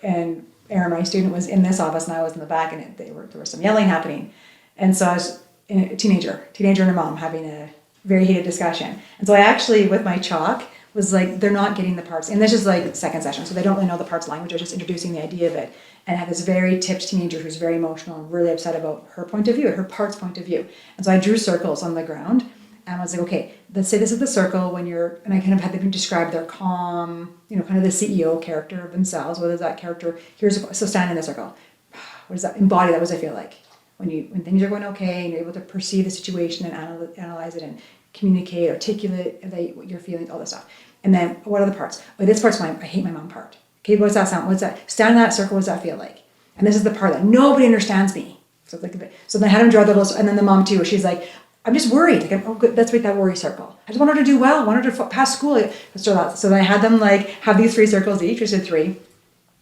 and Aaron, my student, was in this office and I was in the back, and there was some yelling happening, and so I was a teenager and her mom having a very heated discussion, and so I actually with my chalk was like, they're not getting the parts, and this is like second session, so they don't really know the parts language. I was just introducing the idea of it, and I had this very tipped teenager who's very emotional and really upset about her point of view, her parts point of view, and so I drew circles on the ground, and I was like, okay, let's say this is the circle when you're, and I kind of had them describe their calm, kind of the CEO character of themselves. What is that character? So stand in the circle. What does that embody? That was I feel like when things are going okay and you're able to perceive the situation and analyze it and communicate, articulate what you're feeling, all this stuff. And then what are the parts? Oh, this part's I hate my mom part. Okay, what's that sound? What's that? Stand in that circle. What does that feel like? And this is the part that nobody understands me. So it's like a bit. So then I had him draw the little, and then the mom too, where she's like, I'm just worried. Like, oh, good. That's like that worry circle. I just want her to do well. I want her to pass school. So then I had them like have these 3 circles each, which is 3.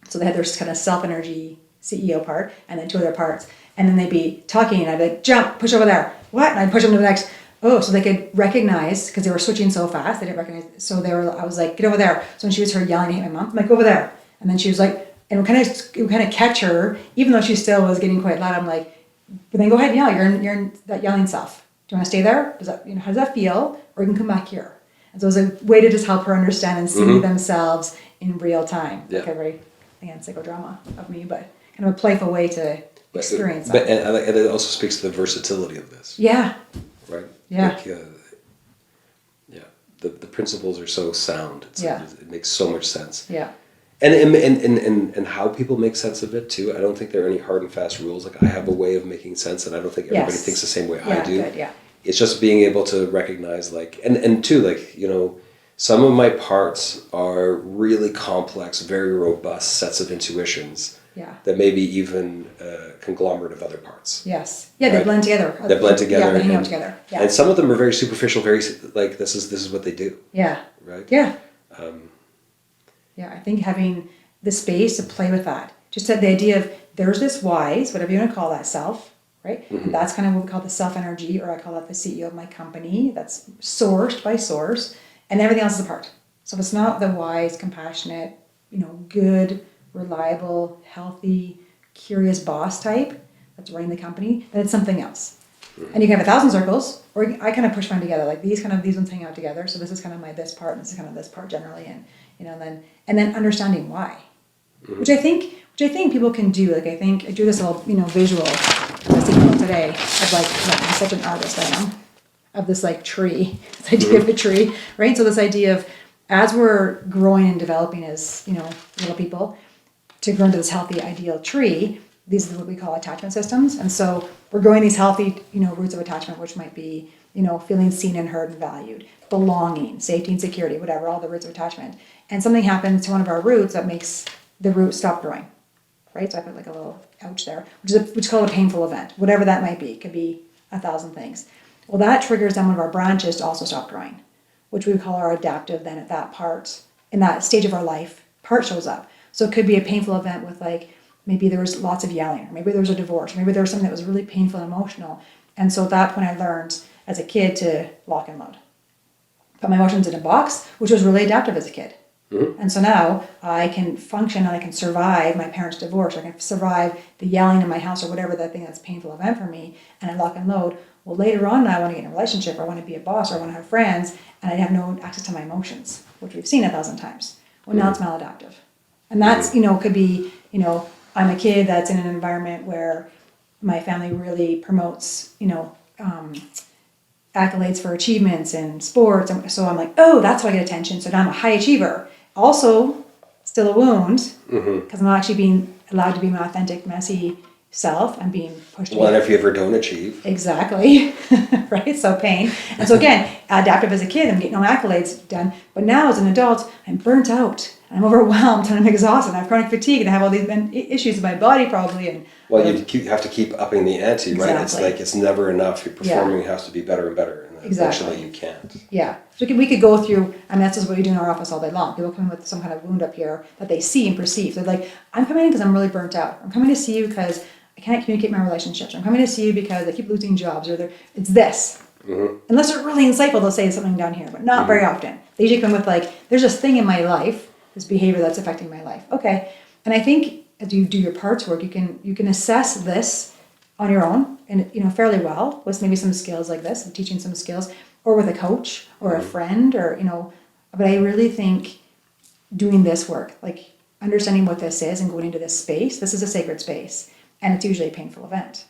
So they had their kind of self energy CEO part, and then 2 other parts. And then they'd be talking, and I'd be like, jump, push over there. What? And I'd push them to the next. Oh, so they could recognize, because they were switching so fast, they didn't recognize. So I was like, get over there. So when she was her yelling at my mom, I'm like, go over there. And then she was like, and it would kind of catch her, even though she still was getting quite loud. I'm like, but then go ahead and yell. You're in that yelling self. Do you want to stay there? Does that, how does that feel? Or you can come back here. And so it was a way to just help her understand and see themselves in real time. Yeah. Like a very, again, psychodrama of me, but kind of a playful way to experience but, that. and it also speaks to the versatility of this. Yeah. Right? Yeah. Like, the principles are so sound. It makes so much sense. Yeah. And how people make sense of it too. I don't think there are any hard and fast rules. Like I have a way of making sense, and I don't think everybody thinks the same way I do. Good, yeah. It's just being able to recognize, like, and too, like, some of my parts are really complex, very robust sets of intuitions. Yeah. That may be even a conglomerate of other parts. Yes. Yeah, they blend together. They blend together. Yeah, they hang out together. Yeah. And some of them are very superficial, very like this is what they do. Yeah. Right. Yeah. Yeah, I think having the space to play with that. Just the idea of there's this wise, whatever you want to call that self, right? And that's kind of what we call the self energy, or I call that the CEO of my company. That's sourced by source, and everything else is a part. So if it's not the wise, compassionate, good, reliable, healthy, curious boss type that's running the company, then it's something else. And you can have 1,000 circles, or I kind of push mine together. Like these ones hang out together. So this is kind of my this part, and this is kind of this part generally, and then understanding why, which I think people can do. Like I do this little visual. I was thinking about today of I'm such an artist I am, of this like tree, this idea of a tree, right? So this idea of as we're growing and developing as little people, to grow into this healthy ideal tree, these are what we call attachment systems. And so we're growing these healthy, roots of attachment, which might be, feeling seen and heard and valued, belonging, safety and security, whatever, all the roots of attachment. And something happens to one of our roots that makes the root stop growing, right? So I put like a little ouch there, which is called a painful event, whatever that might be. It could be 1,000 things. Well, that triggers then one of our branches to also stop growing, which we call our adaptive. Then at that part, in that stage of our life, part shows up. So it could be a painful event with maybe there was lots of yelling, or maybe there was a divorce, or maybe there was something that was really painful and emotional. And so at that point I learned as a kid to lock and load. Put my emotions in a box, which was really adaptive as a kid. And so now I can function and I can survive my parents' divorce, or I can survive the yelling in my house, or whatever that thing that's a painful event for me, and I lock and load. Well, later on now I want to get in a relationship, or I want to be a boss, or I want to have friends, and I have no access to my emotions, which we've seen 1,000 times. Well, now it's maladaptive. And that's, could be, I'm a kid that's in an environment where my family really promotes, accolades for achievements in sports. And so I'm like, oh, that's why I get attention. So now I'm a high achiever. Also, still a wound, because I'm not actually being allowed to be my authentic, messy self. I'm being pushed. Well, and if you ever don't achieve. Exactly. Right? So pain. And so again, adaptive as a kid, I'm getting all my accolades done. But now as an adult, I'm burnt out. I'm overwhelmed and I'm exhausted. I have chronic fatigue and I have all these issues in my body probably. And well, you have to keep upping the ante, right? Exactly. It's like it's never enough. Your performing has to be better and better. And eventually you can't. Yeah. So we could go through, that's just what we do in our office all day long. People come in with some kind of wound up here that they see and perceive. They're like, I'm coming in because I'm really burnt out. I'm coming to see you because I can't communicate my relationships. I'm coming to see you because I keep losing jobs, or it's this. Unless they're really insightful, they'll say something down here, but not very often. They usually come with there's this thing in my life, this behavior that's affecting my life. Okay. And I think as you do your parts work, you can assess this on your own and fairly well with maybe some skills like this, and teaching some skills, or with a coach or a friend, or but I really think doing this work, like understanding what this is and going into this space, this is a sacred space, and it's usually a painful event,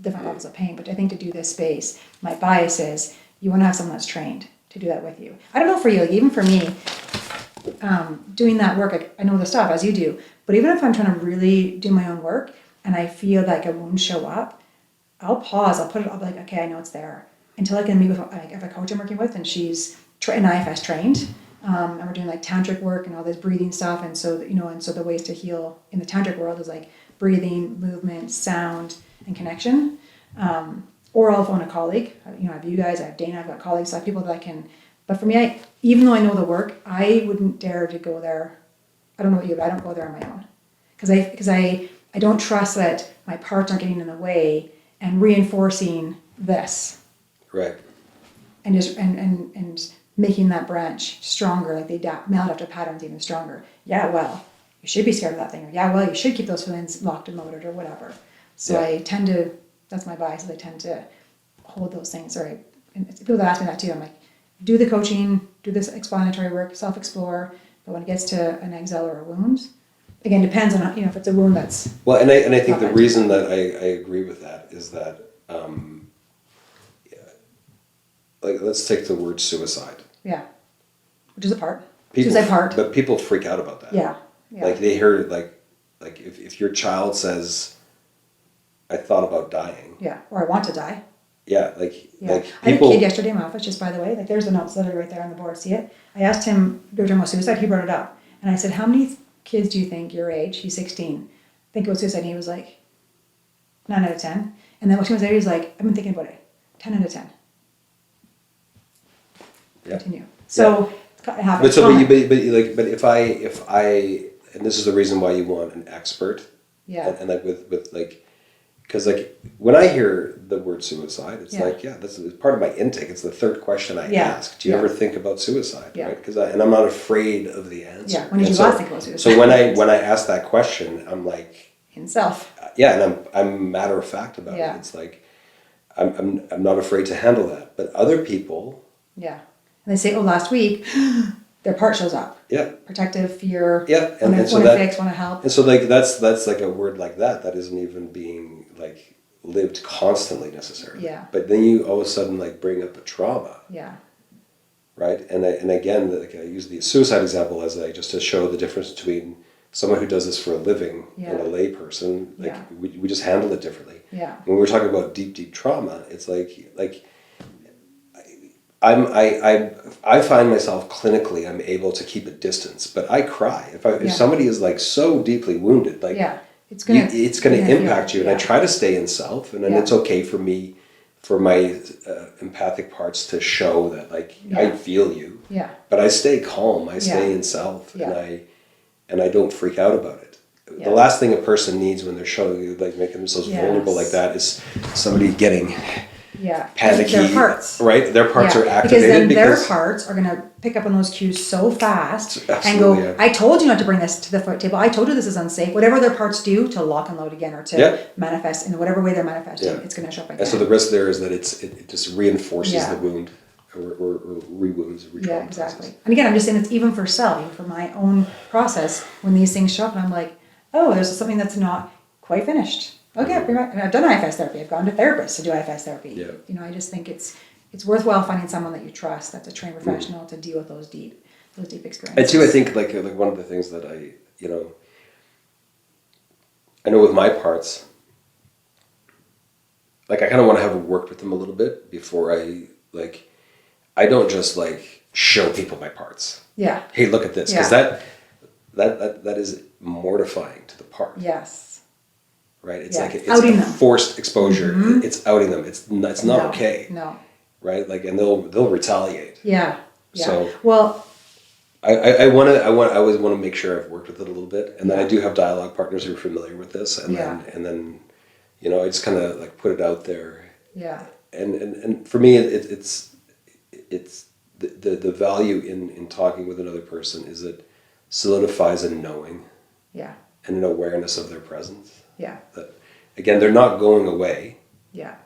different levels of pain. But I think to do this space, my bias is you want to have someone that's trained to do that with you. I don't know for you, like even for me, doing that work, I know the stuff as you do, but even if I'm trying to really do my own work and I feel like a wound show up, I'll pause, I'll be like, okay, I know it's there, until I can meet with, I have a coach I'm working with, and she's an IFS trained, and we're doing tantric work and all this breathing stuff, and so the ways to heal in the tantric world is breathing, movement, sound, and connection. Or I'll phone a colleague. I have you guys, I have Dana, I've got colleagues, I have people that I can. But for me, even though I know the work, I wouldn't dare to go there. I don't know about you, but I don't go there on my own, because I I don't trust that my parts aren't getting in the way and reinforcing this. Right. And just and making that branch stronger, like they meld after patterns even stronger. Yeah, well, you should be scared of that thing. Or yeah, well, you should keep those feelings locked and loaded or whatever. So Yeah. I tend to, that's my bias, is I tend to hold those things. And people that ask me that too, I'm like, do the coaching, do this explanatory work, self-explore. But when it gets to an exile or a wound, again, depends on, if it's a wound that's... Well, and I think the Perfect. reason that I agree with that is that, like, let's take the word suicide. Yeah. Which is a part. People, Suicide part. But people freak out about that. Yeah. Yeah. Like they hear, like if your child says, I thought about dying. Yeah. Or I want to die. Yeah, Yeah. like I had a people. kid yesterday in my office, just by the way, like there's the notes literally right there on the board. See it? I asked him, we were talking about suicide, he brought it up. And I said, how many kids do you think your age, he's 16, think about suicide? And he was like, 9 out of 10. And then when he was there, he was like, I've been thinking about it. 10 out of 10. Yeah. Continue. So it happens. But if I, and this is the reason why you want an expert. Yeah. And like with like, because like when I hear the word suicide, it's Yeah. like, yeah, this is part of my intake. It's the third question I Yeah. ask. Do you Yeah. ever think about suicide? Yeah. Right? Because I'm not afraid of the answer. Yeah. When did And you last think about suicide? So when I ask that question, I'm like, Himself. yeah, and I'm matter of fact about Yeah. it. It's like I'm not afraid to handle that. But other people, Yeah. And they say, oh, last week, their part shows up. yeah, Protective, fear. yeah, Want to so that, fix, want to help. and so like that's like a word like that isn't even being like lived constantly necessarily. Yeah. But then you all of a sudden like bring up a trauma, Yeah. right? And again, like I use the suicide example as just to show the difference between someone who does this for a living and a lay person. Like Yeah. we just handle it differently. Yeah. When we're talking about deep trauma, it's like I find myself clinically, I'm able to keep a distance, but I cry if Yeah. somebody is like so deeply wounded, like Yeah. It's gonna impact you, and I yeah. try to stay in self, and then Yeah. it's okay for me, for my empathic parts to show that like I Yeah. feel you, Yeah. but I stay calm, I stay Yeah. in self, Yeah. and I don't freak out about it. Yeah. The last thing a person needs when they're showing you, like making themselves vulnerable like that, is somebody getting Yeah. panicky. Their parts. Right? Their parts Yeah. are activated Because their parts are going to pick up on those cues so fast and Absolutely, go, yeah. I told you not to bring this to the foot table. I told you this is unsafe. Whatever their parts do to lock and load again or to Yeah. manifest in whatever way they're manifesting, Yeah. it's going to show up again. And so the risk there is that it just reinforces Yeah. the wound or re-wounds, re-traumatizes. Yeah, exactly. And again, I'm just saying it's even for self, even for my own process, when these things show up and I'm like, oh, there's something that's not quite finished. Okay, I've done IFS therapy. I've gone to therapists to do IFS therapy. Yeah. I just think it's worthwhile finding someone that you trust, that's a trained professional to deal with those deep experiences. And too, I think like one of the things that I know with my parts, like I kind of want to have worked with them a little bit before I don't just like show people my parts. Yeah. Hey, look at this, because that is mortifying to the part. Yes. Right? It's Yeah. like it's Outing a them. forced exposure. Mm-hmm. It's outing them. It's not No, okay. No. Right? Like, and they'll retaliate. Yeah. Yeah. So well, I always want to make sure I've worked with it a little bit, and then I do have dialogue partners who are familiar with this, and then I just kind of like put it out there. Yeah. And for me, it's the value in talking with another person is it solidifies a knowing. Yeah. And an awareness of their presence. Yeah. That, again, they're not going away. Yeah.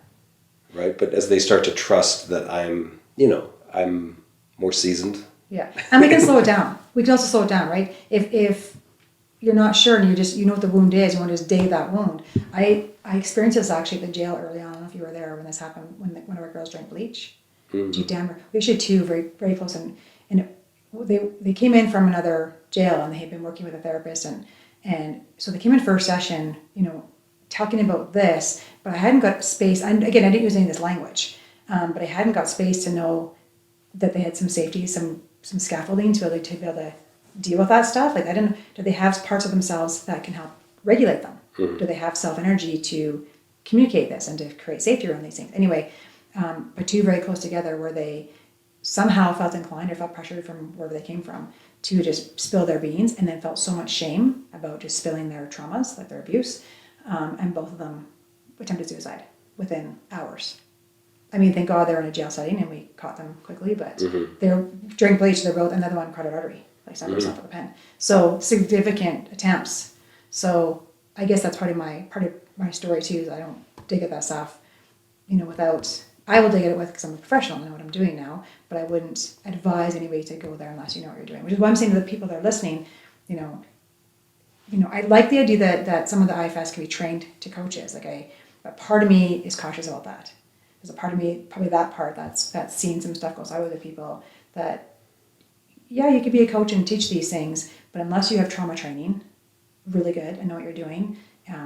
Right? But as they start to trust that I'm more seasoned. Yeah. And we can slow it down. We can also slow it down, right? If you're not sure and you know what the wound is, you want to just dig that wound. I experienced this actually at the jail early on. I don't know if you were there when this happened, when one of our girls drank bleach. Mm-hmm. Denver. We actually had two very, very close, and they came in from another jail and they had been working with a therapist and so they came in first session, talking about this, but I hadn't got space. And again, I didn't use any of this language, but I hadn't got space to know that they had some safety, some scaffolding to be able to deal with that stuff. Like do they have parts of themselves that can help regulate them? Mm-hmm. Do they have self-energy to communicate this and to create safety around these things? Anyway, but two very close together where they somehow felt inclined or felt pressured from wherever they came from to just spill their beans, and then felt so much shame about just spilling their traumas, like their abuse. And both of them attempted suicide within hours. I mean, thank God they were in a jail setting and we caught them quickly, but they're drank bleach, they're both, another one carotid artery, like stabbed herself with a pen. So significant attempts. So I guess that's part of my story too, is I don't dig at that stuff, without, I will dig at it with, because I'm a professional and know what I'm doing now, but I wouldn't advise anybody to go there unless you know what you're doing, which is why I'm saying to the people that are listening, I like the idea that some of the IFS can be trained to coaches. But part of me is cautious about that. There's a part of me, probably that part, that's seen some stuff goes on with the people that, yeah, you could be a coach and teach these things, but unless you have trauma training, really good, and know what you're doing,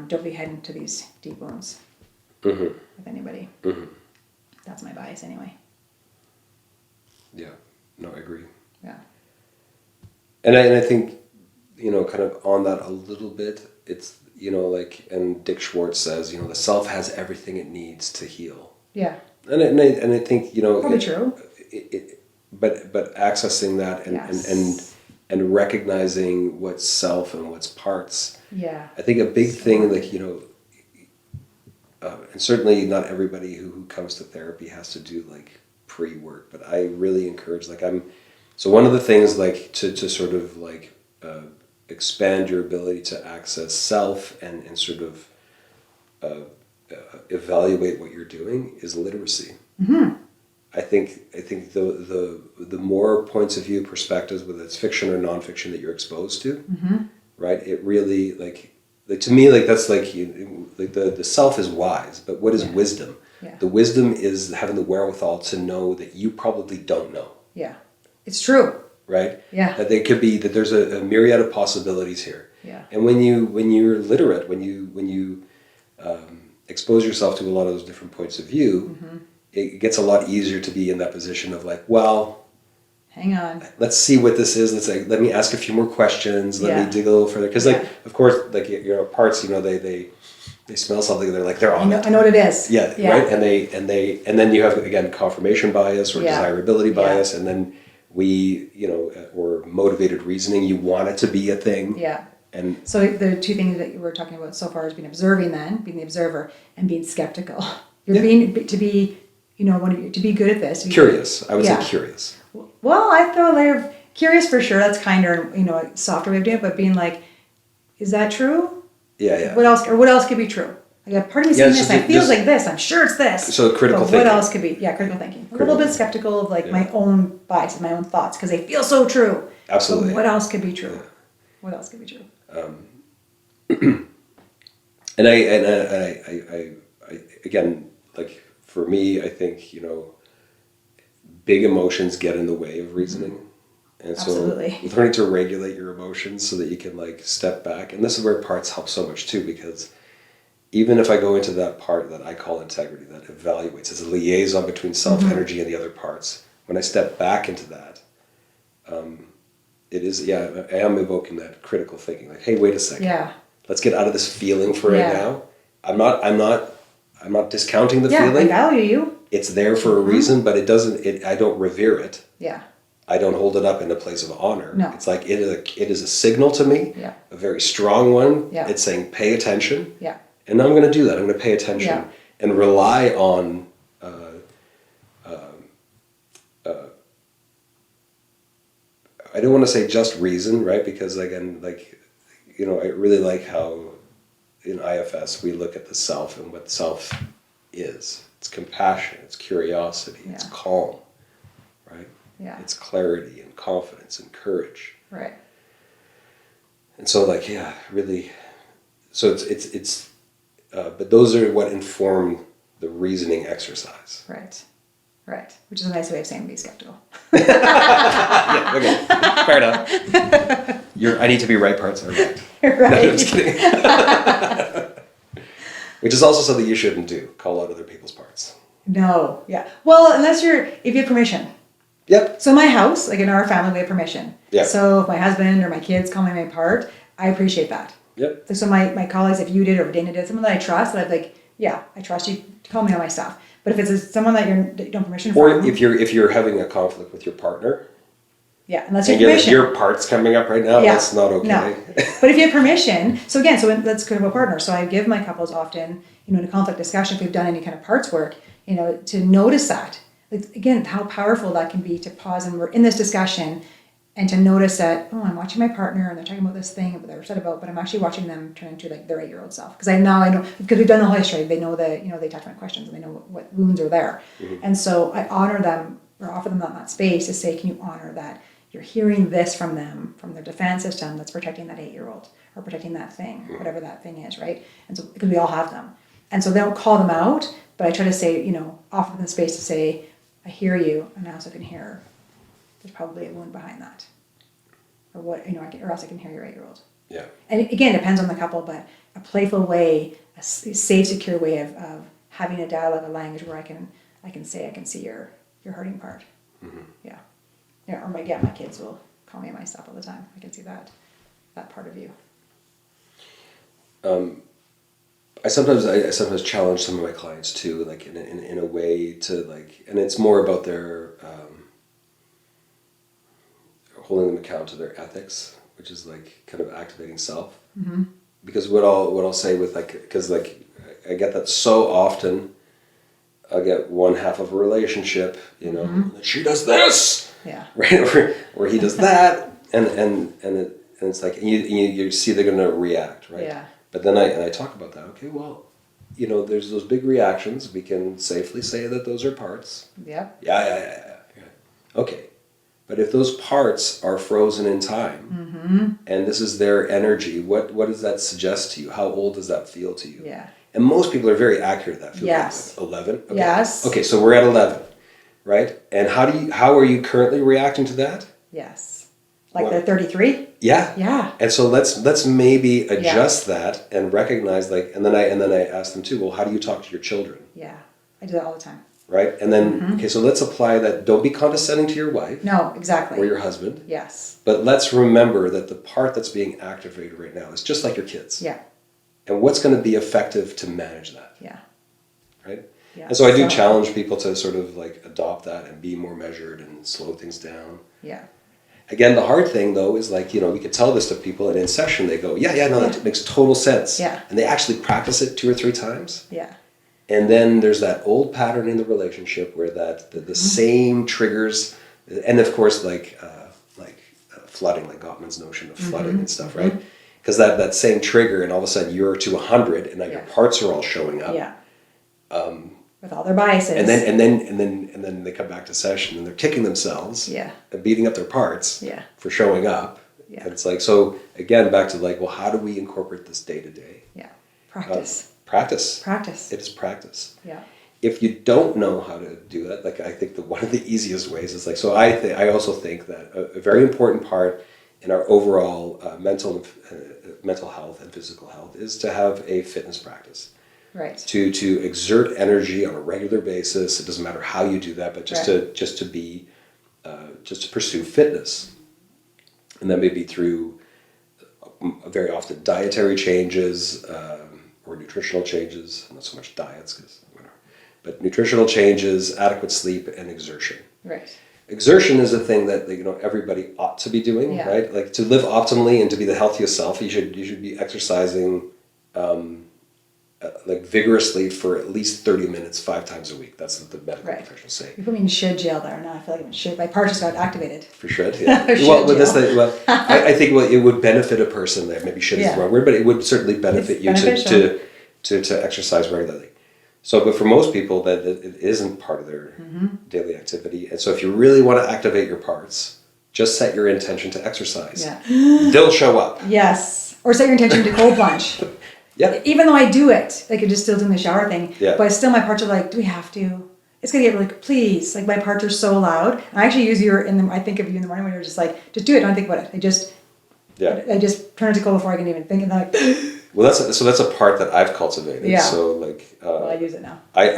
don't be heading to these deep wounds with anybody. That's my bias anyway. Yeah, no, I agree. Yeah. And I think, kind of on that a little bit, it's, and Dick Schwartz says, the self has everything it needs to heal. Yeah. And I think, probably true. But accessing that and recognizing what's self and what's parts. Yeah. I think a big thing, and certainly not everybody who comes to therapy has to do pre-work, but I really encourage, so one of the things to sort of expand your ability to access self and sort of evaluate what you're doing is literacy. I think the more points of view, perspectives, whether it's fiction or nonfiction that you're exposed to, right? It really to me that's the self is wise, but what is wisdom? Yeah. The wisdom is having the wherewithal to know that you probably don't know. Yeah, it's true. Right? Yeah. That that there's a myriad of possibilities here. Yeah. And when you're literate, when you expose yourself to a lot of those different points of view, it gets a lot easier to be in that position of hang on, let's see what this is. Let me ask a few more questions. Let me dig a little further. Because of course, parts, they smell something and they're on it. I know what it is. Yeah. Right. And then you have, again, confirmation bias or desirability bias. And then or motivated reasoning. You want it to be a thing. Yeah. And so the two things that you were talking about so far is being being the observer, and being skeptical. You're to be good at this. Curious. I would say curious. Well, I throw a layer of curious for sure. That's kinder, a softer way of doing it. But being is that true? Yeah. What else could be true? Part of me seeing this, and it feels like this. I'm sure it's this. So critical thinking. What else could be? Yeah, critical thinking. A little bit skeptical of my own biases, my own thoughts, because they feel so true. Absolutely. So what else could be true? What else could be true? And I again, for me, I think big emotions get in the way of reasoning. And Absolutely. So learning to regulate your emotions so that you can step back. And this is where parts help so much too, because even if I go into that part that I call integrity, that evaluates, it's a liaison between self-energy and the other parts. When I step back into that, it is, I am evoking that critical thinking. Hey, wait a second. Yeah. Let's get out of this feeling for right now. I'm not discounting the feeling. I value you. It's there for a reason, but I don't revere it. Yeah. I don't hold it up in a place of honor. No. It's it is a signal to me, a very strong one. Yeah. It's saying, pay attention. Yeah. And I'm going to do that. I'm going to pay attention and rely on I don't want to say just reason, right? Because again, I really like how in IFS we look at the self and what self is. It's compassion, it's curiosity, it's calm, right? Yeah. It's clarity and confidence and courage. Right. And so really, so it's but those are what inform the reasoning exercise. Right. Which is a nice way of saying be skeptical. Yeah, okay. Fair enough. I need to be right parts are right. Right. No, I'm just kidding. Which is also something you shouldn't do. Call out other people's parts. No. Yeah. Well, if you have permission. Yep. So my house, in our family, we have permission. Yeah. So if my husband or my kids call me my part, I appreciate that. Yep. So my colleagues, if you did or Dana did, someone that I trust, that I'm I trust you to call me on my stuff. But if it's someone that you don't permission or from, if you're having a conflict with your partner, Yeah, unless And you have you're like, permission. your part's coming up right now. Yeah, That's not okay. No. But if you have permission, so again, let's go to a partner. So I give my couples often, in a conflict discussion, if we've done any kind of parts work, to notice that. Like, again, how powerful that can be to pause and we're in this discussion and to notice that, oh, I'm watching my partner and they're talking about this thing that they're upset about, but I'm actually watching them turn into like their 8-year-old self. Because I know, because we've done the whole history, they know that, they touch my questions and they know what wounds are there. And so I honor them or offer them that space to say, can you honor that? You're hearing this from them, from their defense system that's protecting that 8-year-old or protecting that thing, whatever that thing is, right? And so, because we all have them. And so they don't call them out, but I try to say, offer them the space to say, I hear you, and I also can hear there's probably a wound behind that. Or what, or else I can hear your 8-year-old. Yeah. And again, it depends on the couple, but a playful way, a safe, secure way of having a dialogue, a language where I can say, I can see your hurting part. Yeah. Yeah, or my kids will call me my stuff all the time. I can see that part of you. I sometimes challenge some of my clients too, like in a way to like, and it's more about their holding them account to their ethics, which is like kind of activating self. Because what I'll say with because I get that so often. I'll get one half of a relationship, she does this. Yeah. Right, or he does that, and it's like you see they're gonna react, right? Yeah. But then I talk about that. Okay, well, there's those big reactions. We can safely say that those are parts. Yep. Yeah. Okay, but if those parts are frozen in time, and this is their energy, what does that suggest to you? How old does that feel to you? Yeah. And most people are very accurate at that. Feeling. Yes. 11. Okay. Yes. Okay, so we're at 11. Right? And how are you currently reacting to that? Yes. Like they're 33? Yeah. Yeah. And so let's maybe adjust that and recognize and then I ask them too, well, how do you talk to your children? Yeah. I do that all the time. Right? And then okay, so let's apply that. Don't be condescending to your wife. No, exactly. Or your husband. Yes. But let's remember that the part that's being activated right now is just like your kids. Yeah. And what's going to be effective to manage that? Yeah. Right? Yeah. And so I do challenge people to sort of adopt that and be more measured and slow things down. Yeah. Again, the hard thing though is we could tell this to people and in session they go, that makes total sense. Yeah. And they actually practice it 2 or 3 times. Yeah. And then there's that old pattern in the relationship where the same triggers, and of course flooding, like Gottman's notion of flooding and stuff, right? Because that same trigger, and all of a sudden you're to 100, and now your parts are all showing up. Yeah. With all their biases. And then they come back to session and they're kicking themselves. Yeah. And beating up their parts. Yeah. For showing up. Yeah. And it's so again back to how do we incorporate this day to day? Yeah. Practice. Practice. It is practice. Yeah. If you don't know how to do that, I think one of the easiest ways is I also think that a very important part in our overall mental health and physical health is to have a fitness practice. Right. To exert energy on a regular basis. It doesn't matter how you do that, but just to pursue fitness, and that may be through very often dietary changes or nutritional changes. Not so much diets, but nutritional changes, adequate sleep, and exertion. Right. Exertion is a thing that everybody ought to be doing, right? To live optimally and to be the healthiest self, you should be exercising vigorously for at least 30 minutes 5 times a week. That's what the medical professionals say. You put me in should jail there, and now I feel like I'm should. My part just got activated. For should, yeah. I think it would benefit a person there. Maybe should is the wrong word, but it would certainly benefit you to exercise regularly. So, but for most people, that it isn't part of their daily activity. And so if you really want to activate your parts, just set your intention to exercise. Yeah. They'll show up. Yes. Or set your intention to cold plunge. Yeah. Even though I do it, I just still do the shower thing. Yeah. But still my parts are do we have to? It's going to get please. My parts are so loud. And I actually use I think of you in the morning when you're just just do it. Don't think about it. I just turn it to cold before I can even think. And well, that's a part that I've cultivated. Yeah. So I use it now. I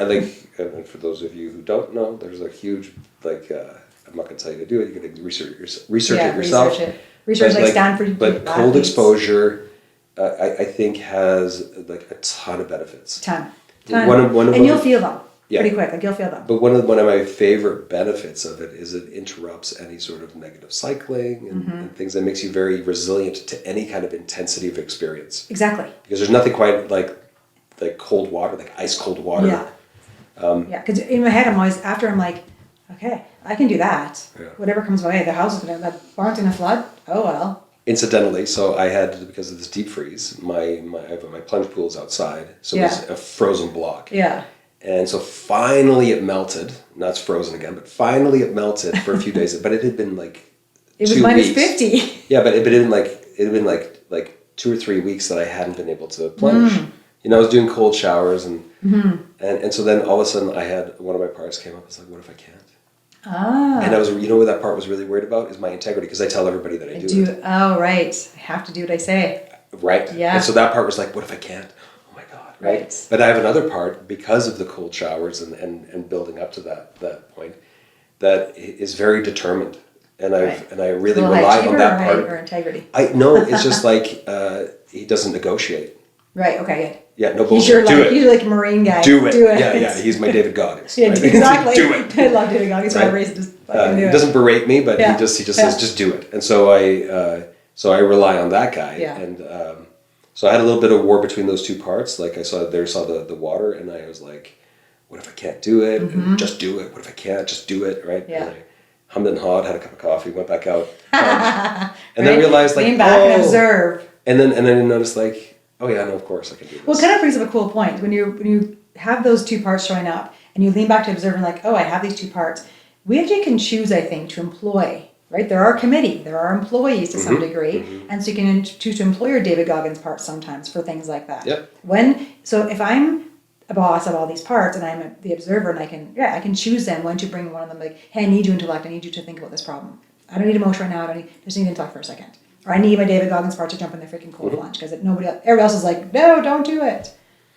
and for those of you who don't know, there's a huge I'm not going to tell you to do it. You're going to research it yourself. Research Stanford. But cold exposure, I think has a ton of benefits. Ton. And you'll feel them. pretty quick. Like you'll feel them. But one of my favorite benefits of it is it interrupts any sort of negative cycling and things that makes you very resilient to any kind of intensity of experience. Exactly. Because there's nothing quite like cold water, like ice cold water. Yeah. Because in my head, I'm like, okay, I can do that. Yeah. Whatever comes my way, the house is the barn's gonna flood. Oh well. Incidentally, so I had, because of this deep freeze, I have my plunge pool's outside, so Yeah. it was a frozen block. Yeah. And so finally it melted. Now it's frozen again, but finally it melted for a few days. But it had been like It was 2 minus weeks. 50. Yeah, but it had been like 2 or 3 weeks that I hadn't been able to plunge. You know, I was doing cold showers and so then all of a sudden I had one of my parts came up. I was like, what if I can't? Ah. And I was, you know what that part was really worried about is my integrity, because I tell everybody that I do it. Oh, right. I have to do what I say. Right. Yeah. And so that part was like, what if I can't? Oh my God. Right. But I have another part, because of the cold showers and building up to that point, that is very determined. And I really rely on that part. Or integrity. No, it's just like he doesn't negotiate. Right. Okay. Good. Yeah. No bullshit. He's like a Marine guy. Do it. Yeah. He's my David Goggins. Yeah. Right? Exactly. Do it. I love David Goggins. Right. Just fucking do He it. doesn't berate me, but Yeah. he just says, just do it. And so I rely on that guy. Yeah. And so I had a little bit of war between those two parts. Like I saw the water, and I was like, what if I can't do it? And just do it. What if I can't? Just do it. Right. Yeah. And I hummed and hawed, had a cup of coffee, went back out, and then realized like, lean back and observe. And then I noticed like, oh yeah, no, of course I can do this. Well, it kind of brings up a cool point when you have those two parts showing up and you lean back to observe and like, oh, I have these two parts. We actually can choose, I think, to employ. Right, there are committee, there are employees to some degree, and so you can choose to employ your David Goggins parts sometimes for things like that. Yep. So if I'm a boss of all these parts and I'm the observer, and I can choose them when to bring one of them. Like, hey, I need you intellect. I need you to think about this problem. I don't need emotion right now. Just need intellect for a second. Or I need my David Goggins part to jump in the freaking cold plunge because everybody else is like, no, don't do it.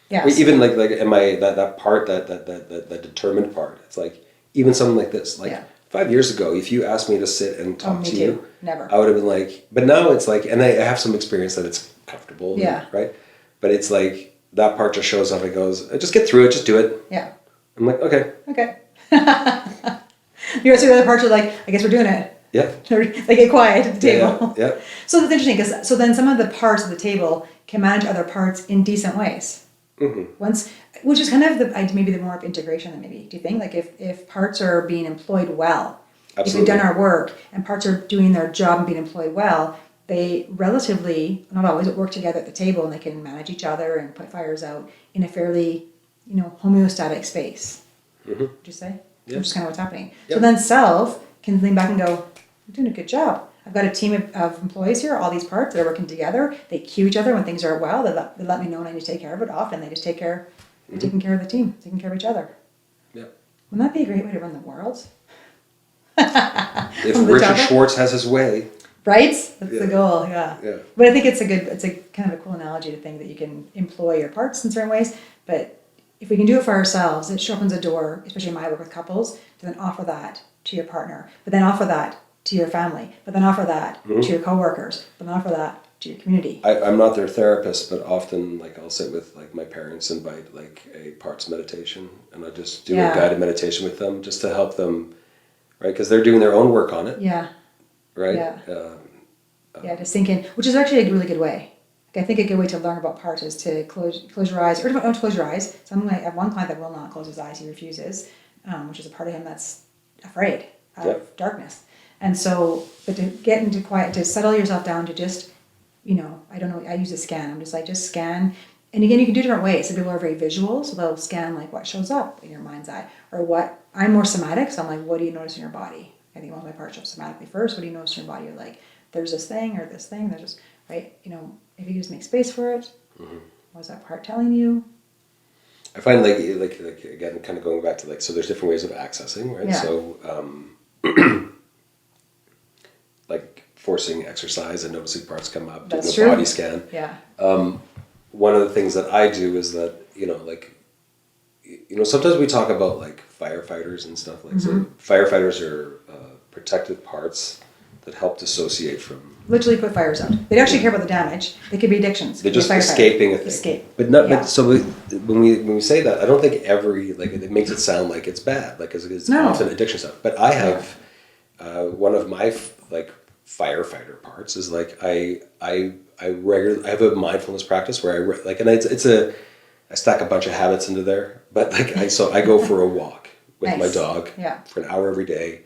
Yeah. Even like am I that part that determined part? It's like even something like this. Like 5 years ago, if you asked me to sit and talk to you, never. I would have been like. But now it's like, and I have some experience that it's comfortable. Yeah. Right. But it's like that part just shows up and goes, just get through it, just do it. Yeah. I'm like, okay. Okay. The other parts are like, I guess we're doing it. Yeah. They get quiet at the table. Yeah. So that's interesting because then some of the parts of the table can manage other parts in decent ways. Which is kind of maybe the more of integration than maybe. Do you think? Like if parts are being employed well, Absolutely. if we've done our work and parts are doing their job and being employed well, they relatively, not always, but work together at the table and they can manage each other and put fires out in a fairly, homeostatic space. Would you say? Yeah. Which is kind of what's happening. Yep. So then self can lean back and go, I'm doing a good job. I've got a team of employees here, all these parts that are working together. They cue each other when things are well. They let me know when I need to take care of it. Often they just taking care of the team, taking care of each other. Yeah. Wouldn't that be a great way to run the world? If Richard Schwartz has his way. Right? That's the goal, yeah. But I think it's a kind of a cool analogy to think that you can employ your parts in certain ways, but if we can do it for ourselves, it opens a door, especially in my work with couples, to then offer that to your partner, but then offer that to your family, but then offer that to your coworkers, but then offer that to your community. I'm not their therapist, but often I'll sit with my parents, invite a parts meditation, and I just do a guided meditation with them just to help them, right? Because they're doing their own work on it. Yeah. Right? Yeah. To sink in, which is actually a really good way. I think a good way to learn about parts is to close your eyes, or don't close your eyes. I have one client that will not close his eyes; he refuses, which is a part of him that's afraid of darkness. And so, but to get into quiet, to settle yourself down, to just, I don't know. I use a scan. I'm just like just scan, and again, you can do different ways. Some people are very visual, so they'll scan like what shows up in your mind's eye, or what. I'm more somatic, so I'm like, what do you notice in your body? I think most of my parts show somatically first. What do you notice in your body? You're like, there's this thing or this thing. There's just right. If you just make space for it, what's that part telling you? I find like again, kind of going back to so there's different ways of accessing, right? Yeah. So, like forcing exercise and noticing parts come up, doing That's a true. body scan. Yeah. One of the things that I do is that sometimes we talk about firefighters and stuff so firefighters are protective parts that help dissociate from. Literally put fires out. They don't actually care about the damage. They could be addictions. They're just escaping a thing. Escape. But not. Yeah. But so when we say that, I don't think it makes it sound like it's bad, like it's No. often addiction stuff. But I have one of my like firefighter parts is like I regularly I have a mindfulness practice where I stack a bunch of habits into there. But like I go for a walk with Nice. my dog Yeah. for an hour every day.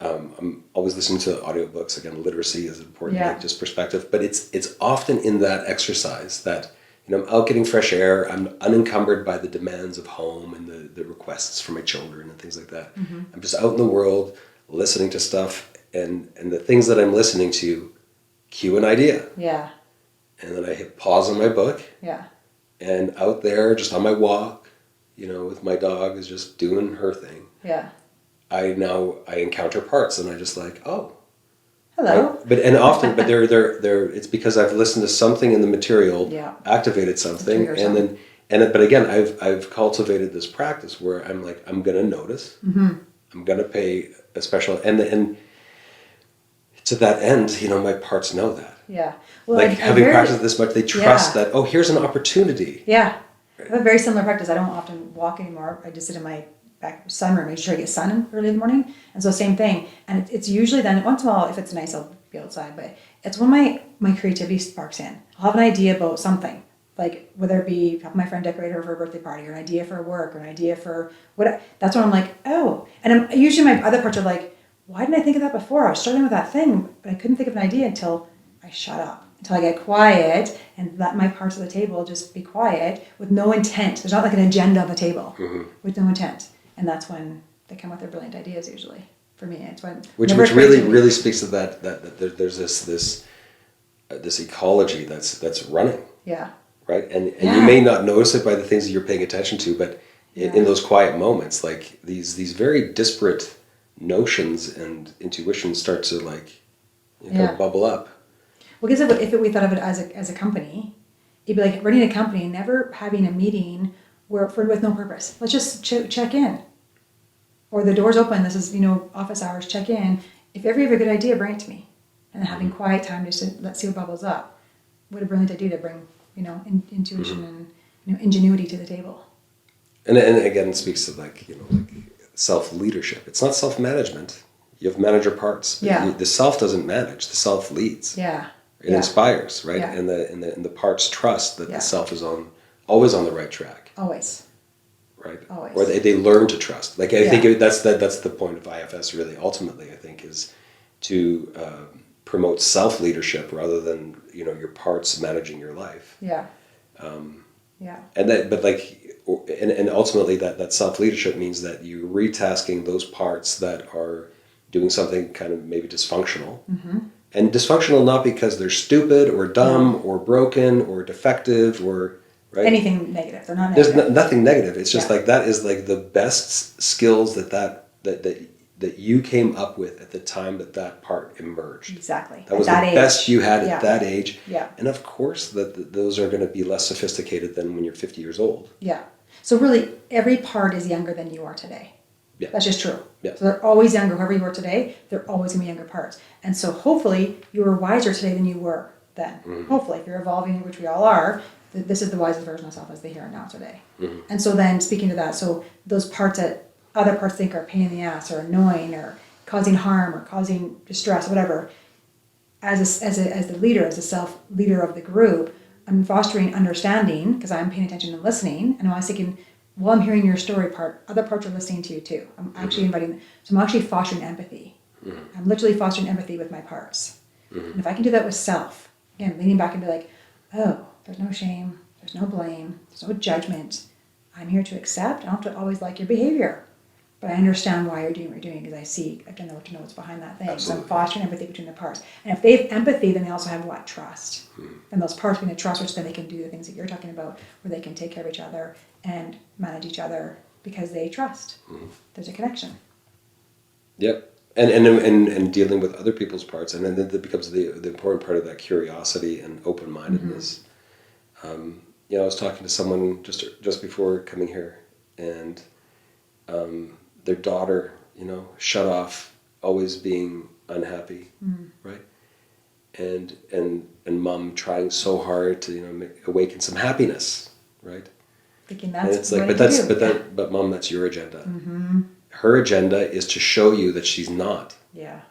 I'm always listening to audiobooks. Again, literacy is important, Yeah. like just perspective. But it's often in that exercise that, I'm out getting fresh air. I'm unencumbered by the demands of home and the requests from my children and things like that. Mm-hmm. I'm just out in the world listening to stuff, and the things that I'm listening to cue an idea. Yeah. And then I hit pause on my book, Yeah. and out there, just on my walk, with my dog is just doing her thing. Yeah. I encounter parts, and I just like, oh. Hello. Right? But they're it's because I've listened to something in the material, Yeah. activated something, Trigger and something. but again, I've cultivated this practice where I'm like, I'm gonna notice, I'm gonna pay a special, and to that end, my parts know that. Yeah. Well, Like having very- practiced this much, they trust Yeah. that. Oh, here's an opportunity. Yeah. I have a very similar practice. I don't often walk anymore. I just sit in my back sunroom, make sure I get sun in early in the morning. And so same thing. And it's usually then, once in a while, if it's nice, I'll be outside. But it's when my creativity sparks in. I'll have an idea about something. Like whether it be have my friend decorate her for a birthday party, or an idea for work, or an idea for what. That's when I'm like, oh. And usually my other parts are like, why didn't I think of that before? I was struggling with that thing, but I couldn't think of an idea until I shut up. Until I get quiet and let my parts of the table just be quiet with no intent. There's not like an agenda on the table with no intent. And that's when they come with their brilliant ideas usually. For me, it's when... Which really speaks to that there's this ecology that's running. Yeah. Right? And Yeah. you may not notice it by the things that you're paying attention to, but in those quiet moments, like these very disparate notions and intuitions start to kind of bubble up. Well, because if we thought of it as a company, it'd be like running a company and never having a meeting with no purpose. Let's just check in. Or the door's open, this is, office hours, check in. If ever you have a good idea, bring it to me. And having quiet time just to let's see what bubbles up. What a brilliant idea to bring, intuition and ingenuity to the table. And again, it speaks to like self-leadership. It's not self-management. You have manager parts. Yeah. The self doesn't manage. The self leads. Yeah. It inspires, right? Yeah. And the parts trust that Yeah. the self is always on the right track, Always. right? Always. Or they learn to trust. Like I Yeah. think that's the point of IFS. Really, ultimately, I think is to promote self-leadership rather than your parts managing your life. Yeah. Yeah. And ultimately that self-leadership means that you're retasking those parts that are doing something kind of maybe dysfunctional. Mm-hmm. And dysfunctional not because they're stupid or dumb or broken or defective or right. Anything negative. They're not There's negative. nothing negative. It's just Yeah. like that is like the best skills that you came up with at the time that part emerged. Exactly. That was at the that best age. you had Yeah. at that age. Yeah. And of course those are going to be less sophisticated than when you're 50 years old. Yeah. So really, every part is younger than you are today. Yeah. That's just true. Yeah. So they're always younger. Whoever you are today, they're always going to be younger parts. And so hopefully you are wiser today than you were then. Mm-hmm. Hopefully, if you're evolving, which we all are, this is the wisest version of self as they hear it now today. Mm-hmm. And so then speaking to that, so those parts that other parts think are a pain in the ass or annoying or causing harm or causing distress, whatever, as the leader, as the self-leader of the group, I'm fostering understanding because I'm paying attention and listening. And I was thinking, while I'm hearing your story part, other parts are listening to you too. I'm actually I'm actually fostering empathy. Mm-hmm. I'm literally fostering empathy with my parts. Mm-hmm. And if I can do that with self, again, leaning back and be like, oh, there's no shame, there's no blame, there's no judgment. I'm here to accept. I don't have to always like your behavior. But I understand why you're doing what you're doing because I see, I've done the work to know what's behind that thing. Absolutely. So I'm fostering empathy between the parts. And if they have empathy, then they also have what? Trust. And those parts being a trust, which then they can do the things that you're talking about, where they can take care of each other and manage each other because they trust. There's a connection. Yep. And dealing with other people's parts. And then that becomes the important part of that curiosity and open-mindedness. I was talking to someone just before coming here, and their daughter, shut off always being unhappy, right? And mom trying so hard to awaken some happiness, right? Thinking And that's it's like, what but mom, that's your agenda. Her agenda is to show you that she's not. Yeah.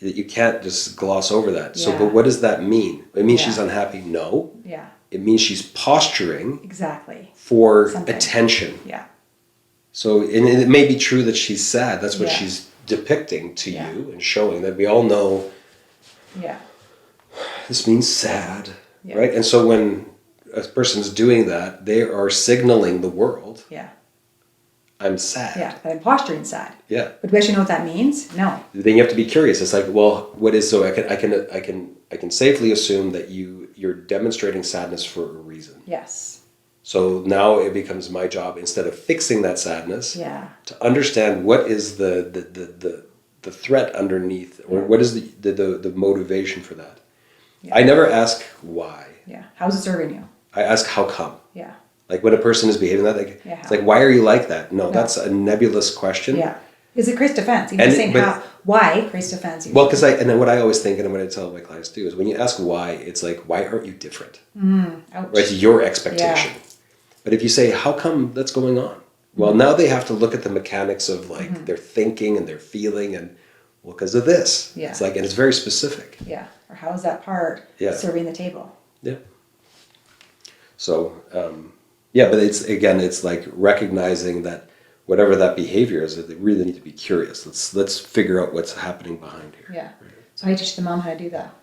That you can't just gloss over that. So, Yeah. but what does that mean? It means Yeah. she's unhappy? No. Yeah. It means she's posturing Exactly. for Something. attention. Yeah. So, and it may be true that she's sad. That's what Yeah. she's depicting to Yeah. you and showing that we all know Yeah. this means sad, Yeah. right? And so when a person's doing that, they are signaling the world, Yeah. I'm sad. Yeah. But I'm posturing sad. Yeah. But do we actually know what that means? No. Then you have to be curious. It's like, well, what is, so I can safely assume that you're demonstrating sadness for a reason. Yes. So now it becomes my job, instead of fixing that sadness, Yeah. to understand what is the threat underneath, or what is the motivation for that. Yeah. I never ask why. Yeah. How's it serving you? I ask how come. Yeah. Like when a person is behaving that, like, Yeah. it's like, why are you like that? No, that's a nebulous question. Yeah. Is it creates defense? Even And saying but- why creates defense. Well, because and then what I always think, and what I tell my clients too, is when you ask why, it's like, why aren't you different? Ouch. Right? It's your expectation. Yeah. But if you say, how come that's going on? Well, now they have to look at the mechanics of like their thinking and their feeling, and well, because of this. Yeah. It's like, and it's very specific. Yeah. Or how is that part Yeah. serving the table? Yeah. So, but it's like recognizing that whatever that behavior is, that they really need to be curious. Let's figure out what's happening behind here. Yeah. So how do you teach the mom how to do that?